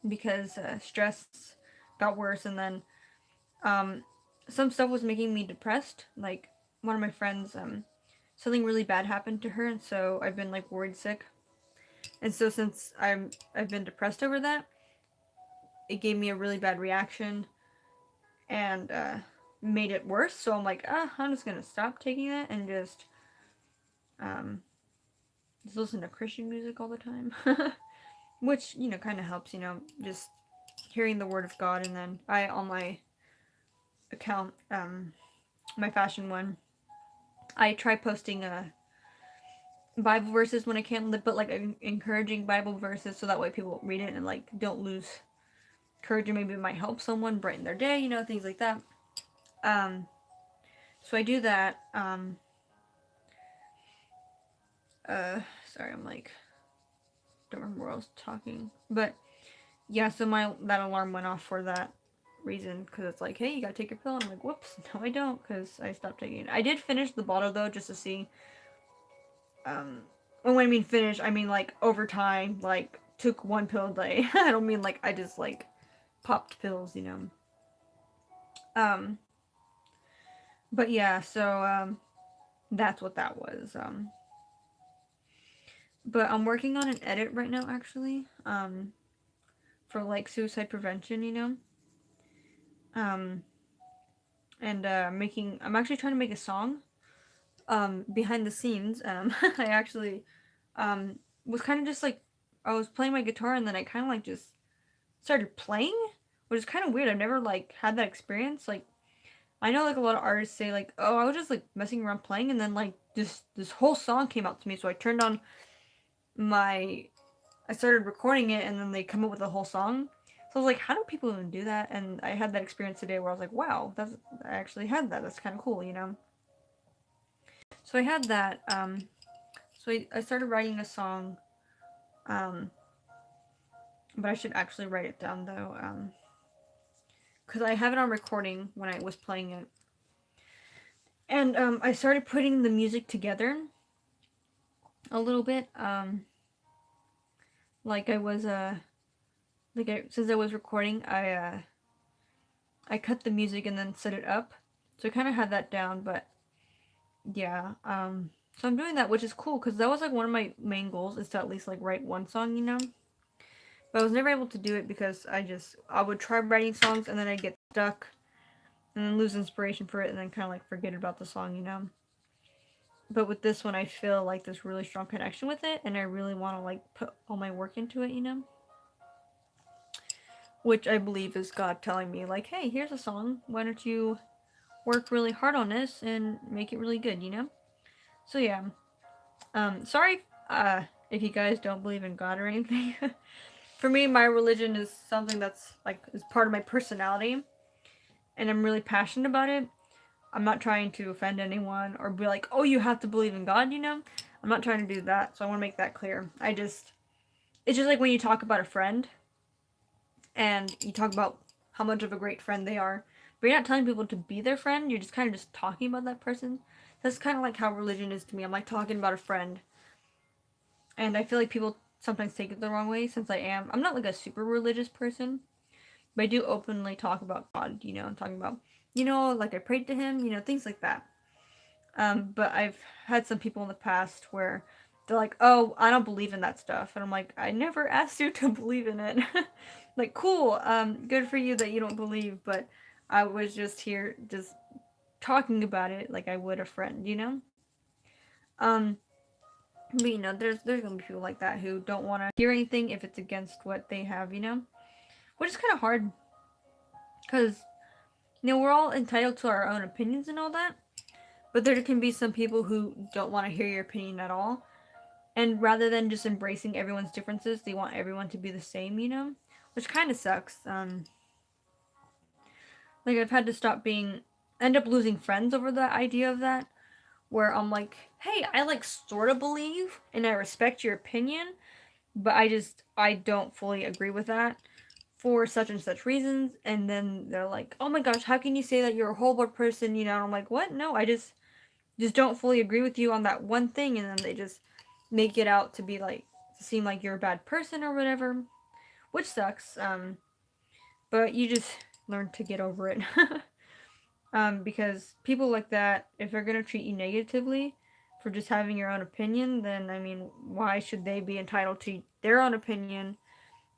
because stress got worse, and then um, some stuff was making me depressed. Like one of my friends, something really bad happened to her, and so I've been like worried sick. And so since I've been depressed over that, it gave me a really bad reaction and made it worse. So I'm like, I'm just gonna stop taking that and um, just listen to Christian music all the time, which you know kind of helps. You know, just hearing the word of God, and then I on my account, my fashion one, I try posting Bible verses when I can, but like encouraging Bible verses so that way people read it and like don't lose courage, and maybe it might help someone brighten their day, you know, things like that. Um, so I do that. Sorry, I'm like, don't remember what I was talking, but yeah, so that alarm went off for that reason because it's like, hey, you gotta take your pill. And I'm like, whoops, no, I don't, because I stopped taking it. I did finish the bottle though, just to see. And when I mean finish, I mean like over time, like took one pill a day. I don't mean like I just like popped pills, you know. Um, but yeah, so that's what that was. But I'm working on an edit right now, actually. For like suicide prevention, you know. Um, and I'm actually trying to make a song. Behind the scenes, I actually, was kind of just like, I was playing my guitar and then I kind of like just started playing, which is kind of weird. I've never like had that experience. Like, I know like a lot of artists say like, oh, I was just like messing around playing, and then like this whole song came out to me. So I turned on my I started recording it, and then they come up with a whole song. So I was like, how do people even do that? And I had that experience today where I was like, wow, I actually had that. That's kind of cool, you know. So I had that. So I started writing a song. Um, but I should actually write it down though. Because I have it on recording when I was playing it. And I started putting the music together a little bit. Like I was since I was recording, I cut the music and then set it up. So I kind of had that down, but yeah. So I'm doing that, which is cool because that was like one of my main goals is to at least like write one song, you know. But I was never able to do it because I would try writing songs and then I'd get stuck and then lose inspiration for it and then kind of like forget about the song, you know. But with this one, I feel like this really strong connection with it, and I really want to like put all my work into it, you know. which I believe is God telling me, like, hey, here's a song. Why don't you work really hard on this and make it really good, you know? So yeah. Sorry if you guys don't believe in God or anything. For me, my religion is something that's like is part of my personality, and I'm really passionate about it. I'm not trying to offend anyone or be like, oh, you have to believe in God, you know? I'm not trying to do that, so I want to make that clear. It's just like when you talk about a friend and you talk about how much of a great friend they are, but you're not telling people to be their friend, you're just kind of just talking about that person. That's kind of like how religion is to me. I'm like talking about a friend, and I feel like people sometimes take it the wrong way since I'm not like a super religious person, but I do openly talk about God, you know, and talking about, you know, like I prayed to him, you know, things like that. But I've had some people in the past where they're like, "Oh, I don't believe in that stuff," and I'm like, "I never asked you to believe in it." Like, cool, good for you that you don't believe, but I was just here, just talking about it like I would a friend, you know. Um, but you know, there's gonna be people like that who don't want to hear anything if it's against what they have, you know, which is kind of hard because you know we're all entitled to our own opinions and all that, but there can be some people who don't want to hear your opinion at all. And rather than just embracing everyone's differences, they want everyone to be the same, you know? Which kind of sucks. Like, I've had to end up losing friends over the idea of that, where I'm like, hey, I like sort of believe and I respect your opinion, but I don't fully agree with that for such and such reasons. And then they're like, oh my gosh, how can you say that you're a horrible person, you know? And I'm like, what? No, I just don't fully agree with you on that one thing. And then they just make it out to be like, to seem like you're a bad person or whatever, which sucks. But you just learn to get over it. Because people like that, if they're gonna treat you negatively for just having your own opinion, then I mean, why should they be entitled to their own opinion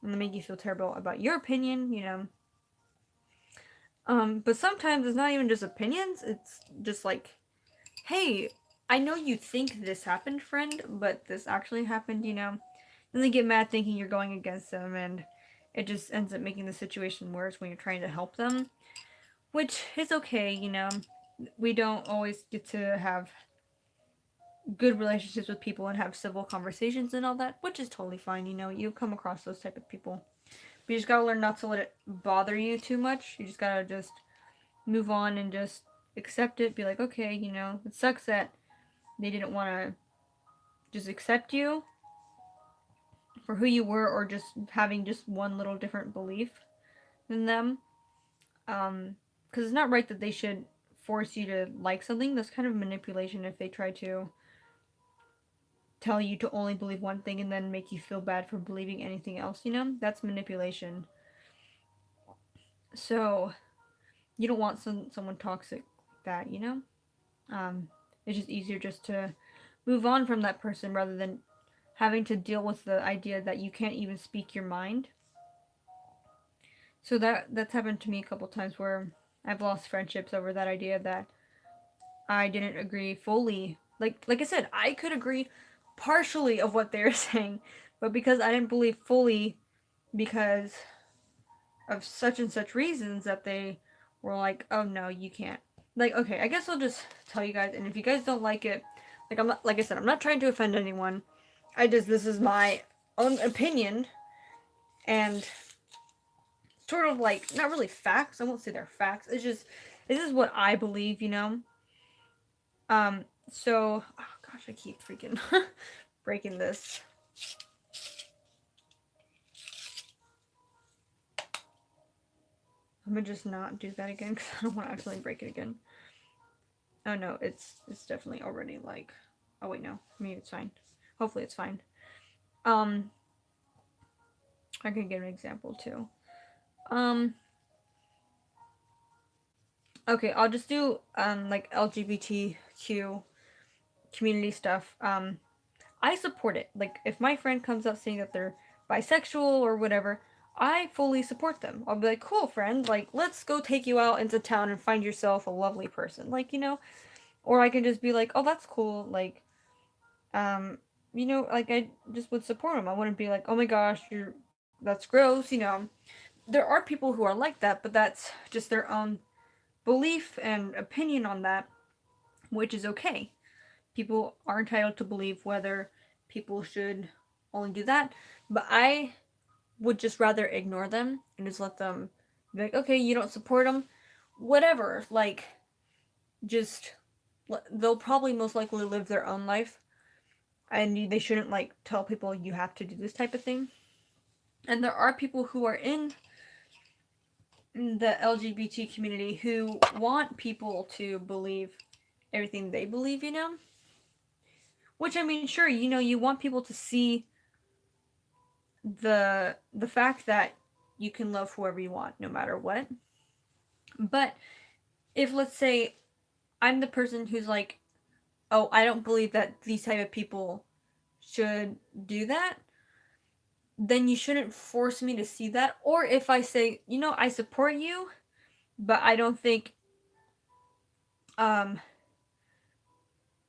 and they make you feel terrible about your opinion? You know. But sometimes it's not even just opinions. It's just like, hey, I know you think this happened, friend, but this actually happened. You know. Then they get mad thinking you're going against them, and it just ends up making the situation worse when you're trying to help them, which is okay, you know. We don't always get to have good relationships with people and have civil conversations and all that, which is totally fine, you know. You come across those type of people. But you just gotta learn not to let it bother you too much. You just gotta just move on and just accept it. Be like, okay, you know, it sucks that they didn't want to just accept you for who you were or just having just one little different belief than them. Because it's not right that they should force you to like something. That's kind of manipulation if they try to tell you to only believe one thing and then make you feel bad for believing anything else, you know? That's manipulation. So, you don't want someone toxic like that, you know? Um, it's just easier just to move on from that person rather than having to deal with the idea that you can't even speak your mind. So that's happened to me a couple times where I've lost friendships over that idea that I didn't agree fully. Like I said, I could agree partially of what they're saying, but because I didn't believe fully because of such and such reasons that they were like, "Oh no, you can't." Like, okay, I guess I'll just tell you guys, and if you guys don't like it, like I'm not, like I said, I'm not trying to offend anyone. This is my own opinion and sort of like not really facts. I won't say they're facts. It's just this is what I believe, you know. So, oh gosh, I keep freaking breaking this. I'm gonna just not do that again because I don't want to accidentally break it again. Oh no, it's definitely already like. Oh wait, no, maybe it's fine. Hopefully it's fine. Um, I can give an example too. Um, okay, I'll just do like LGBTQ community stuff. I support it. Like, if my friend comes out saying that they're bisexual or whatever, I fully support them. I'll be like, cool, friend. Like, let's go take you out into town and find yourself a lovely person. Like, you know? Or I can just be like, oh, that's cool. Like, um, like, I just would support them. I wouldn't be like, oh my gosh, that's gross, you know? there are people who are like that, but that's just their own belief and opinion on that, which is okay. People are entitled to believe whether people should only do that, but I would just rather ignore them and just let them be like, okay, you don't support them, whatever. Like, just they'll probably most likely live their own life, and they shouldn't like tell people you have to do this type of thing. And there are people who are in the LGBT community who want people to believe everything they believe, you know? Which, I mean, sure, you know, you want people to see the fact that you can love whoever you want no matter what. But if, let's say, I'm the person who's like, oh, I don't believe that these type of people should do that, then you shouldn't force me to see that. Or if I say, you know, I support you, but I don't think I'm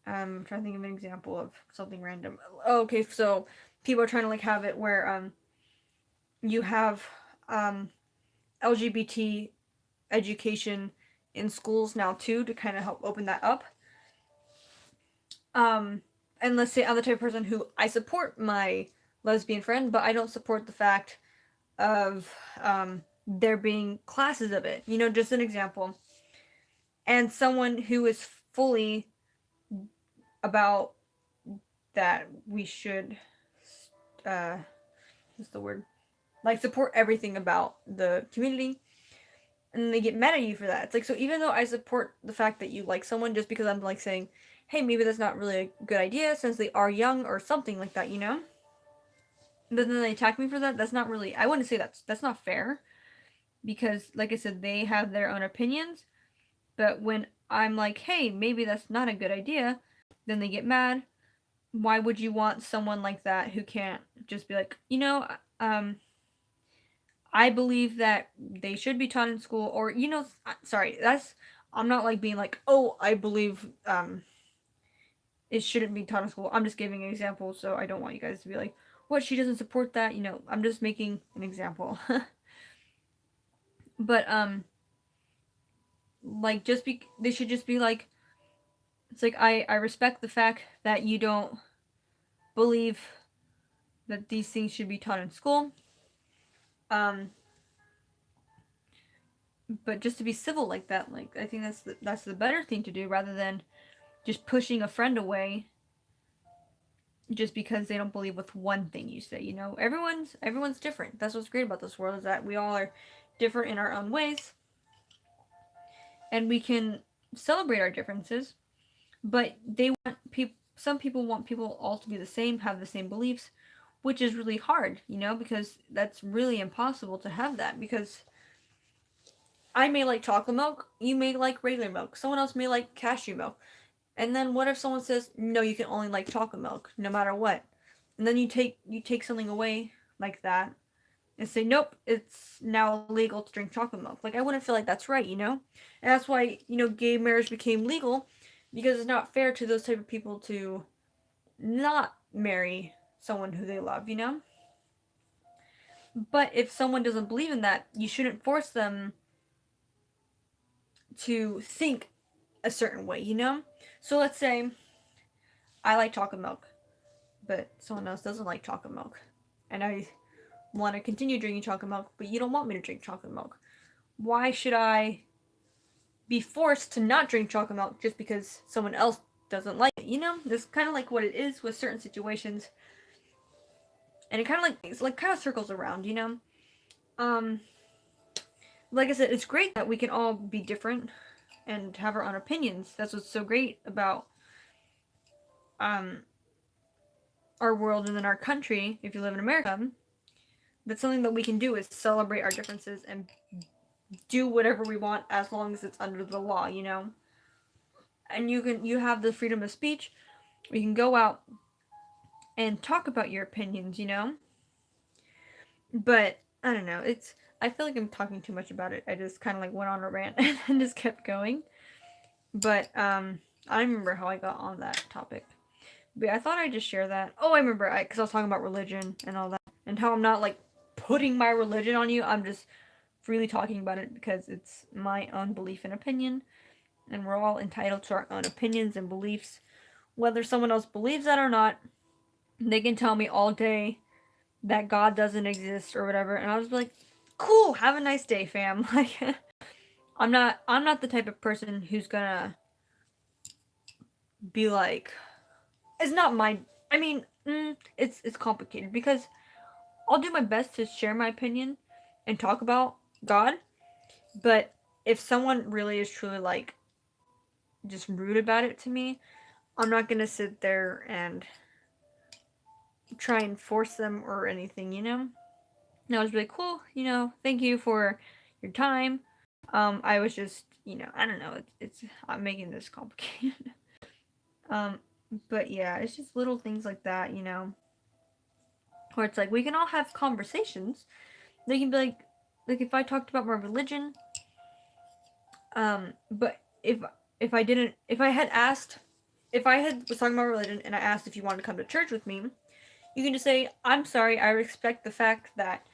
trying to think of an example of something random. Oh, okay, so people are trying to like have it where you have LGBT education in schools now too, to kind of help open that up. And let's say I'm the type of person who I support my lesbian friend, but I don't support the fact of there being classes of it. You know, just an example. And someone who is fully about that we should what's the word? Like support everything about the community, and they get mad at you for that. It's like, so even though I support the fact that you like someone, just because I'm like saying, hey, maybe that's not really a good idea since they are young or something like that, you know? But then they attack me for that. That's not really, I wouldn't say that's not fair, because like I said, they have their own opinions. But when I'm like, hey, maybe that's not a good idea, then they get mad. Why would you want someone like that who can't just be like, you know, I believe that they should be taught in school, or, you know, sorry, I'm not like being like, oh, I believe it shouldn't be taught in school. I'm just giving an example, so I don't want you guys to be like, what, she doesn't support that, you know, I'm just making an example. But like, they should just be like, it's like, I respect the fact that you don't believe that these things should be taught in school. But just to be civil like that, like, I think that's the better thing to do, rather than just pushing a friend away just because they don't believe with one thing you say. You know, everyone's different. That's what's great about this world, is that we all are different in our own ways, and we can celebrate our differences. But some people want people all to be the same, have the same beliefs, which is really hard, you know, because that's really impossible to have that, because I may like chocolate milk, you may like regular milk, someone else may like cashew milk. And then what if someone says, no, you can only like chocolate milk, no matter what? And then you take something away like that and say, nope, it's now illegal to drink chocolate milk. Like, I wouldn't feel like that's right, you know? And that's why, you know, gay marriage became legal, because it's not fair to those type of people to not marry someone who they love, you know? But if someone doesn't believe in that, you shouldn't force them to think a certain way, you know? So let's say I like chocolate milk, but someone else doesn't like chocolate milk, and I want to continue drinking chocolate milk, but you don't want me to drink chocolate milk. Why should I be forced to not drink chocolate milk just because someone else doesn't like it? You know, that's kind of like what it is with certain situations, and it kind of like, it's like kind of circles around, you know. Like I said, it's great that we can all be different and have our own opinions. That's what's so great about our world and then our country. If you live in America, that's something that we can do, is celebrate our differences and do whatever we want as long as it's under the law, you know. And you have the freedom of speech. You can go out and talk about your opinions, you know. But I don't know. I feel like I'm talking too much about it. I just kind of like went on a rant and just kept going. But I don't remember how I got on that topic. But I thought I'd just share that. Oh, I remember, because I was talking about religion and all that, and how I'm not like putting my religion on you. I'm just freely talking about it because it's my own belief and opinion, and we're all entitled to our own opinions and beliefs. Whether someone else believes that or not, they can tell me all day that God doesn't exist or whatever, and I'll just be like, cool, have a nice day, fam. Like, I'm not the type of person who's gonna be like, it's not my, I mean, it's complicated because I'll do my best to share my opinion and talk about God, but if someone really is truly like just rude about it to me, I'm not gonna sit there and try and force them or anything, you know? And I was really cool, you know, thank you for your time. I was just, you know, I don't know, it's I'm making this complicated. um, but yeah, it's just little things like that, you know, where it's like we can all have conversations. They can be like if I talked about my religion, but if I didn't, if I had asked, if I had was talking about religion and I asked if you wanted to come to church with me, you can just say, I'm sorry, I respect the fact that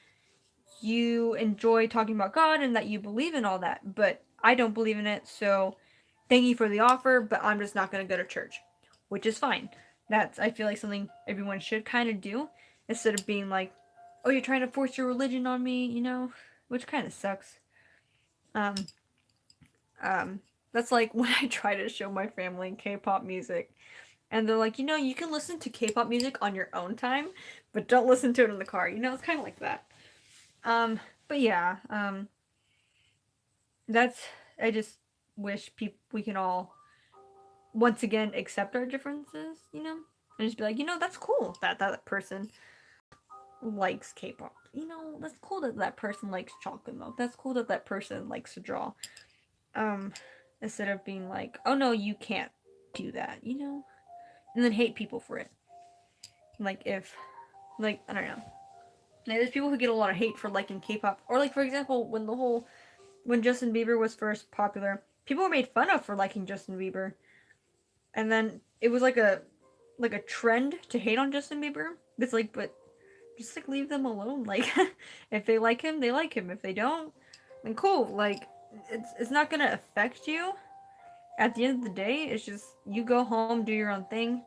you enjoy talking about God and that you believe in all that, but I don't believe in it, so thank you for the offer, but I'm just not going to go to church, which is fine. That's, I feel like, something everyone should kind of do instead of being like, oh, you're trying to force your religion on me, you know, which kind of sucks. Um, that's like when I try to show my family K-pop music, and they're like, you know, you can listen to K-pop music on your own time, but don't listen to it in the car. You know, it's kind of like that. But yeah, that's, I just wish we can all once again accept our differences, you know, and just be like, you know, that's cool that that person likes K-pop. You know, that's cool that that person likes chocolate milk. That's cool that that person likes to draw. Um, Instead of being like, oh no, you can't do that, you know, and then hate people for it. Like if, like I don't know, like, there's people who get a lot of hate for liking K-pop, or like for example, when Justin Bieber was first popular, people were made fun of for liking Justin Bieber, and then it was like a trend to hate on Justin Bieber. It's like, but just like leave them alone. Like, if they like him, they like him. If they don't, then cool. Like, it's not gonna affect you. At the end of the day, it's just you go home, do your own thing.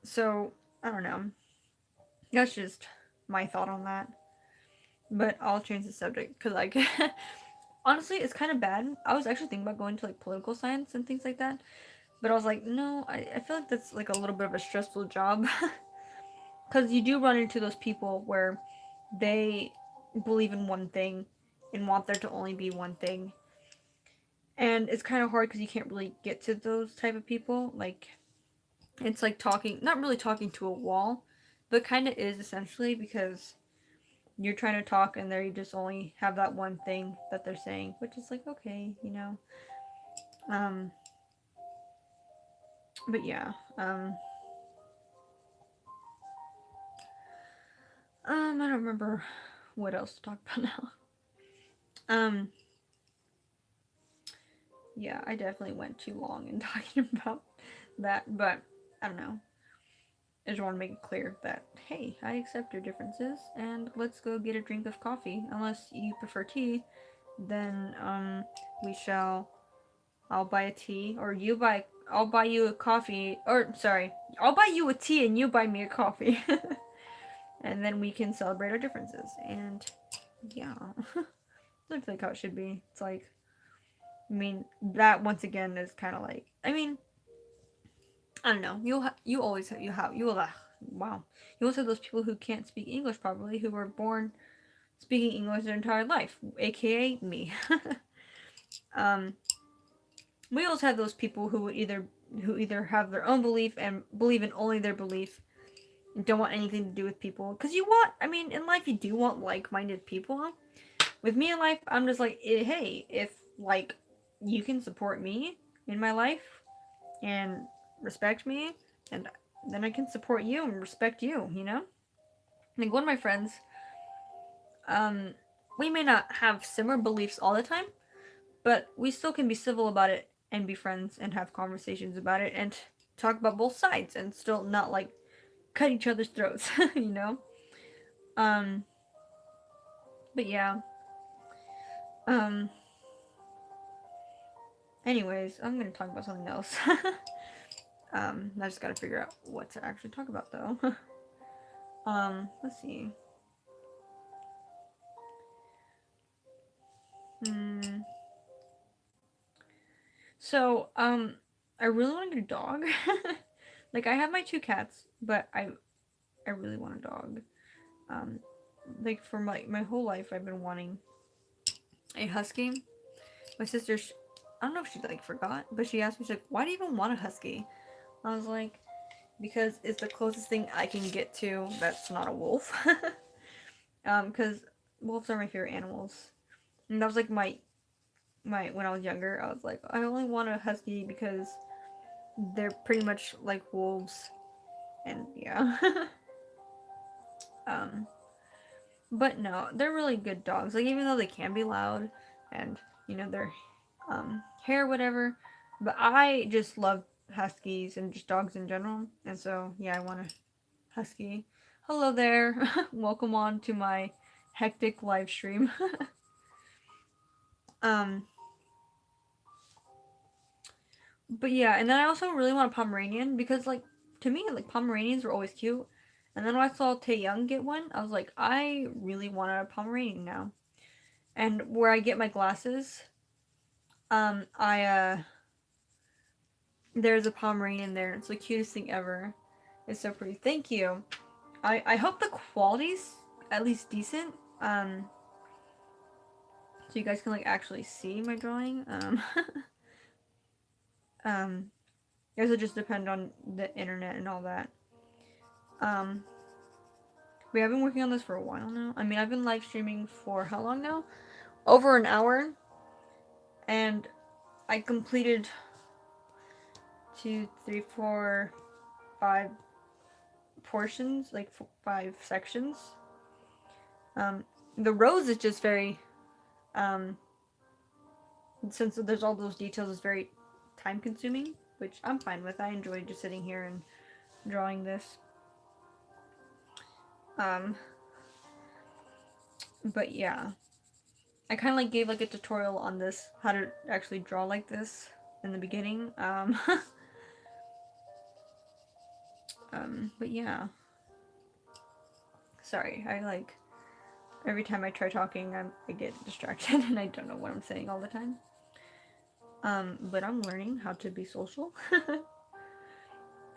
So I don't know. That's just my thought on that. But I'll change the subject because like honestly, it's kind of bad. I was actually thinking about going to like political science and things like that, but I was like, no, I feel like that's like a little bit of a stressful job because you do run into those people where they believe in one thing and want there to only be one thing, and it's kind of hard because you can't really get to those type of people. Like it's like talking, not really talking to a wall, but kind of is essentially because you're trying to talk and they just only have that one thing that they're saying, which is like okay, you know. Um, but yeah, I don't remember what else to talk about now. Um, yeah, I definitely went too long in talking about that, but I don't know. I just want to make it clear that, hey, I accept your differences, and let's go get a drink of coffee. Unless you prefer tea, then, we shall, I'll buy a tea, or I'll buy you a coffee, or, sorry, I'll buy you a tea and you buy me a coffee. And then we can celebrate our differences, and, yeah. That's like how it should be. It's like, I mean, that once again is kind of like, I mean, I don't know. You always have, you will wow. You always have those people who can't speak English properly, who were born speaking English their entire life, aka me. um, we also have those people who either have their own belief and believe in only their belief and don't want anything to do with people. Because you want, I mean, in life you do want like-minded people. With me in life, I'm just like, hey, if like you can support me in my life and respect me, and then I can support you and respect you, you know? Like one of my friends, um, we may not have similar beliefs all the time, but we still can be civil about it and be friends and have conversations about it and talk about both sides and still not like cut each other's throats, you know? Um, but yeah. Um. Anyways, I'm gonna talk about something else. I just gotta figure out what to actually talk about though. Let's see. Hmm. So, I really want to get a dog. Like I have my two cats, but I really want a dog. Um, like for my whole life, I've been wanting a husky. My sister, I don't know if she like forgot, but she asked me, she's like, "Why do you even want a husky?" I was like, "Because it's the closest thing I can get to that's not a wolf." Because wolves are my favorite animals, and that was like my when I was younger. I was like, I only want a husky because they're pretty much like wolves, and yeah. um, but no, they're really good dogs. Like even though they can be loud, and their hair, whatever. But I just love huskies and just dogs in general, and so yeah, I want a husky. Hello there, welcome on to my hectic live stream. um, but yeah, and then I also really want a Pomeranian because like to me like Pomeranians were always cute, and then when I saw Tae Young get one, I was like I really want a Pomeranian now. And where I get my glasses, I there's a Pomeranian there. It's the cutest thing ever. It's so pretty. Thank you. I hope the quality's at least decent. So you guys can like actually see my drawing. Um, I guess it just depend on the internet and all that. Um, we have been working on this for a while now. I mean, I've been live streaming for how long now? Over an hour, and I completed 5 portions, like 5 sections. Um, the rose is just very, um, since there's all those details, it's very time consuming, which I'm fine with. I enjoy just sitting here and drawing this. Um, but yeah, I kind of like gave like a tutorial on this, how to actually draw like this in the beginning. But yeah, sorry, I like every time I try talking, I get distracted and I don't know what I'm saying all the time. But I'm learning how to be social.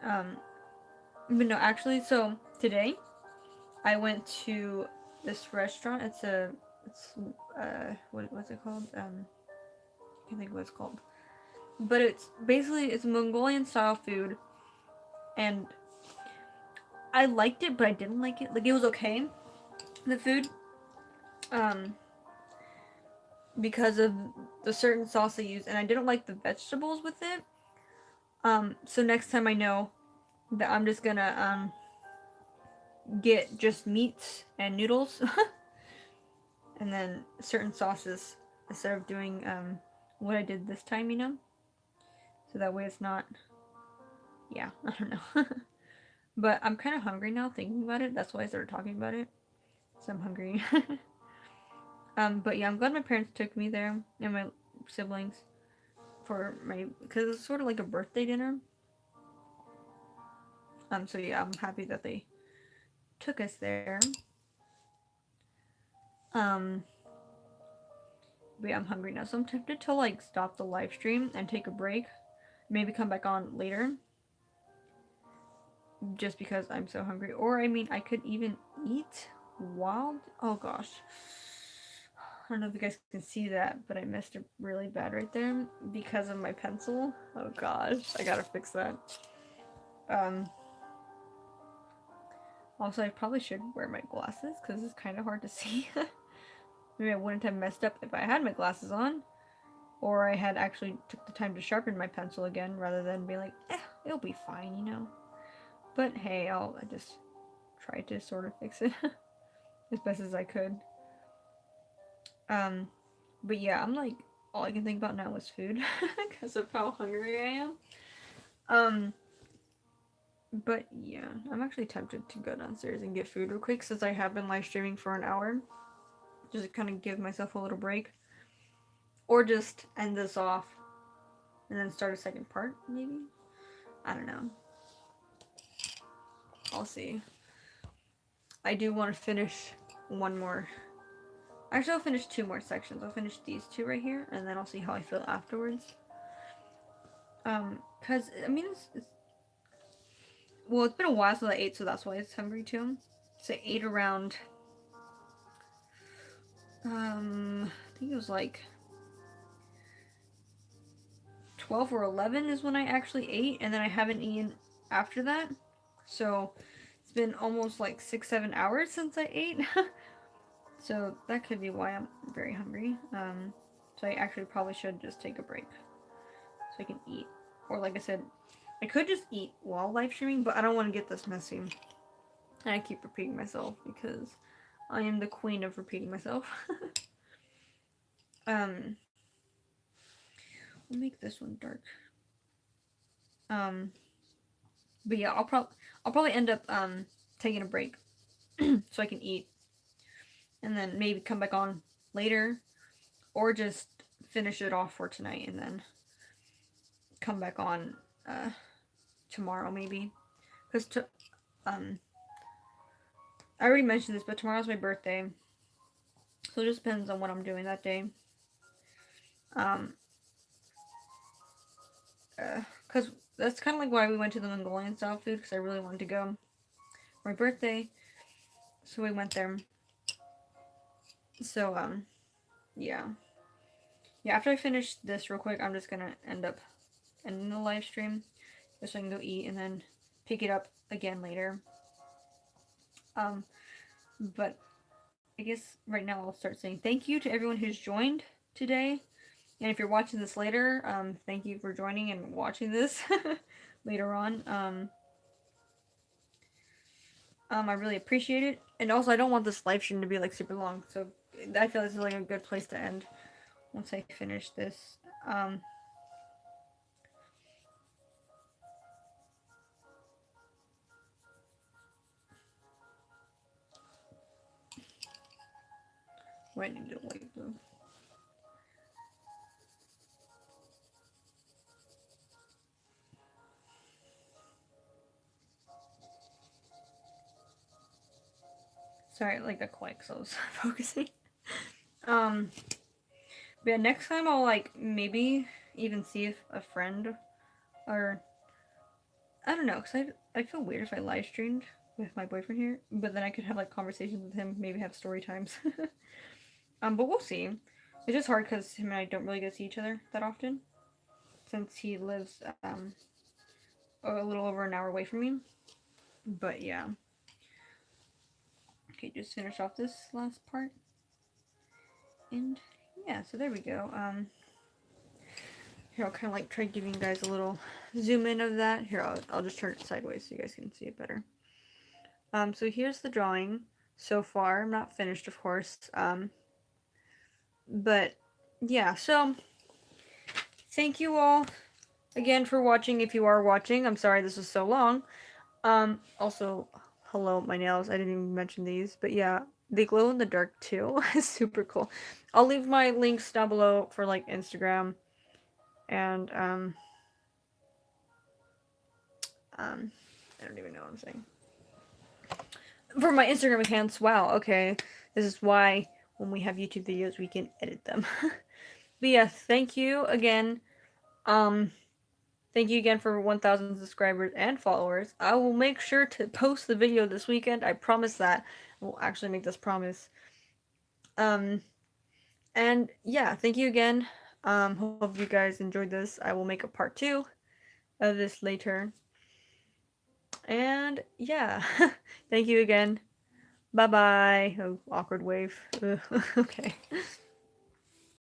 um, but no, actually, so today I went to this restaurant. It's what's it called? I can't think of what it's called. But it's Mongolian style food, and I liked it, but I didn't like it. Like it was okay, the food, um, because of the certain sauce they use, and I didn't like the vegetables with it. So next time I know that I'm just gonna get just meats and noodles, and then certain sauces instead of doing what I did this time, so that way it's not. Yeah, I don't know. But I'm kind of hungry now thinking about it. That's why I started talking about it. So I'm hungry. But yeah, I'm glad my parents took me there and my siblings because it's sort of like a birthday dinner. So yeah, I'm happy that they took us there. Um, but yeah, I'm hungry now, so I'm tempted to like stop the live stream and take a break. Maybe come back on later, just because I'm so hungry. Or I mean, I could even eat while. Oh gosh. I don't know if you guys can see that, but I missed it really bad right there because of my pencil. Oh gosh, I gotta fix that. Um, Also, I probably should wear my glasses because it's kind of hard to see. Maybe I wouldn't have messed up if I had my glasses on, or I had actually took the time to sharpen my pencil again rather than be like, it'll be fine. But hey, I just tried to sort of fix it as best as I could. But yeah, I'm like, all I can think about now is food because of how hungry I am. But yeah, I'm actually tempted to go downstairs and get food real quick since I have been live streaming for an hour. Just to kind of give myself a little break. or just end this off and then start a second part, maybe? I don't know. I'll see. I do want to finish one more. Actually, I'll finish 2 more sections. I'll finish these 2 right here, and then I'll see how I feel afterwards. Cause I mean, well, it's been a while since I ate, so that's why it's hungry too. So I ate around, I think it was like 12 or 11 is when I actually ate, and then I haven't eaten after that. So it's been almost like 6-7 hours since I ate. So that could be why I'm very hungry. So I actually probably should just take a break so I can eat. Or like I said, I could just eat while live streaming, but I don't want to get this messy. And I keep repeating myself because I am the queen of repeating myself. We'll make this one dark. But yeah, I'll probably end up taking a break so I can eat, and then maybe come back on later, or just finish it off for tonight and then come back on tomorrow maybe, because I already mentioned this, but tomorrow's my birthday, so it just depends on what I'm doing that day. Because that's kind of like why we went to the Mongolian style food, because I really wanted to go for my birthday, so we went there. So yeah, after I finish this real quick, I'm just gonna end up ending the live stream just so I can go eat and then pick it up again later. But I guess right now I'll start saying thank you to everyone who's joined today. And if you're watching this later, thank you for joining and watching this later on. I really appreciate it. And also, I don't want this live stream to be like super long, so I feel this is like a good place to end once I finish this. Wait, I need to wait though. Sorry, like got quiet because I was focusing. But yeah, next time I'll like maybe even see if a friend, or I don't know, because I feel weird if I live streamed with my boyfriend here, but then I could have like conversations with him, maybe have story times. But we'll see. It's just hard because him and I don't really get to see each other that often, since he lives a little over an hour away from me. But yeah. Okay, just finish off this last part. And yeah, so there we go. Here, I'll kind of like try giving you guys a little zoom in of that. Here, I'll just turn it sideways so you guys can see it better. So here's the drawing so far. I'm not finished, of course. But yeah, so thank you all again for watching. If you are watching, I'm sorry this was so long. Also, hello, my nails. I didn't even mention these, but yeah, they glow in the dark too. It's super cool. I'll leave my links down below for like Instagram and I don't even know what I'm saying. For my Instagram accounts. Wow, okay. This is why when we have YouTube videos we can edit them. But yeah, thank you again. Thank you again for 1,000 subscribers and followers. I will make sure to post the video this weekend. I promise that. I will actually make this promise. And yeah, thank you again. Hope you guys enjoyed this. I will make a part 2 of this later. And yeah, thank you again. Bye bye. Oh, awkward wave. Okay.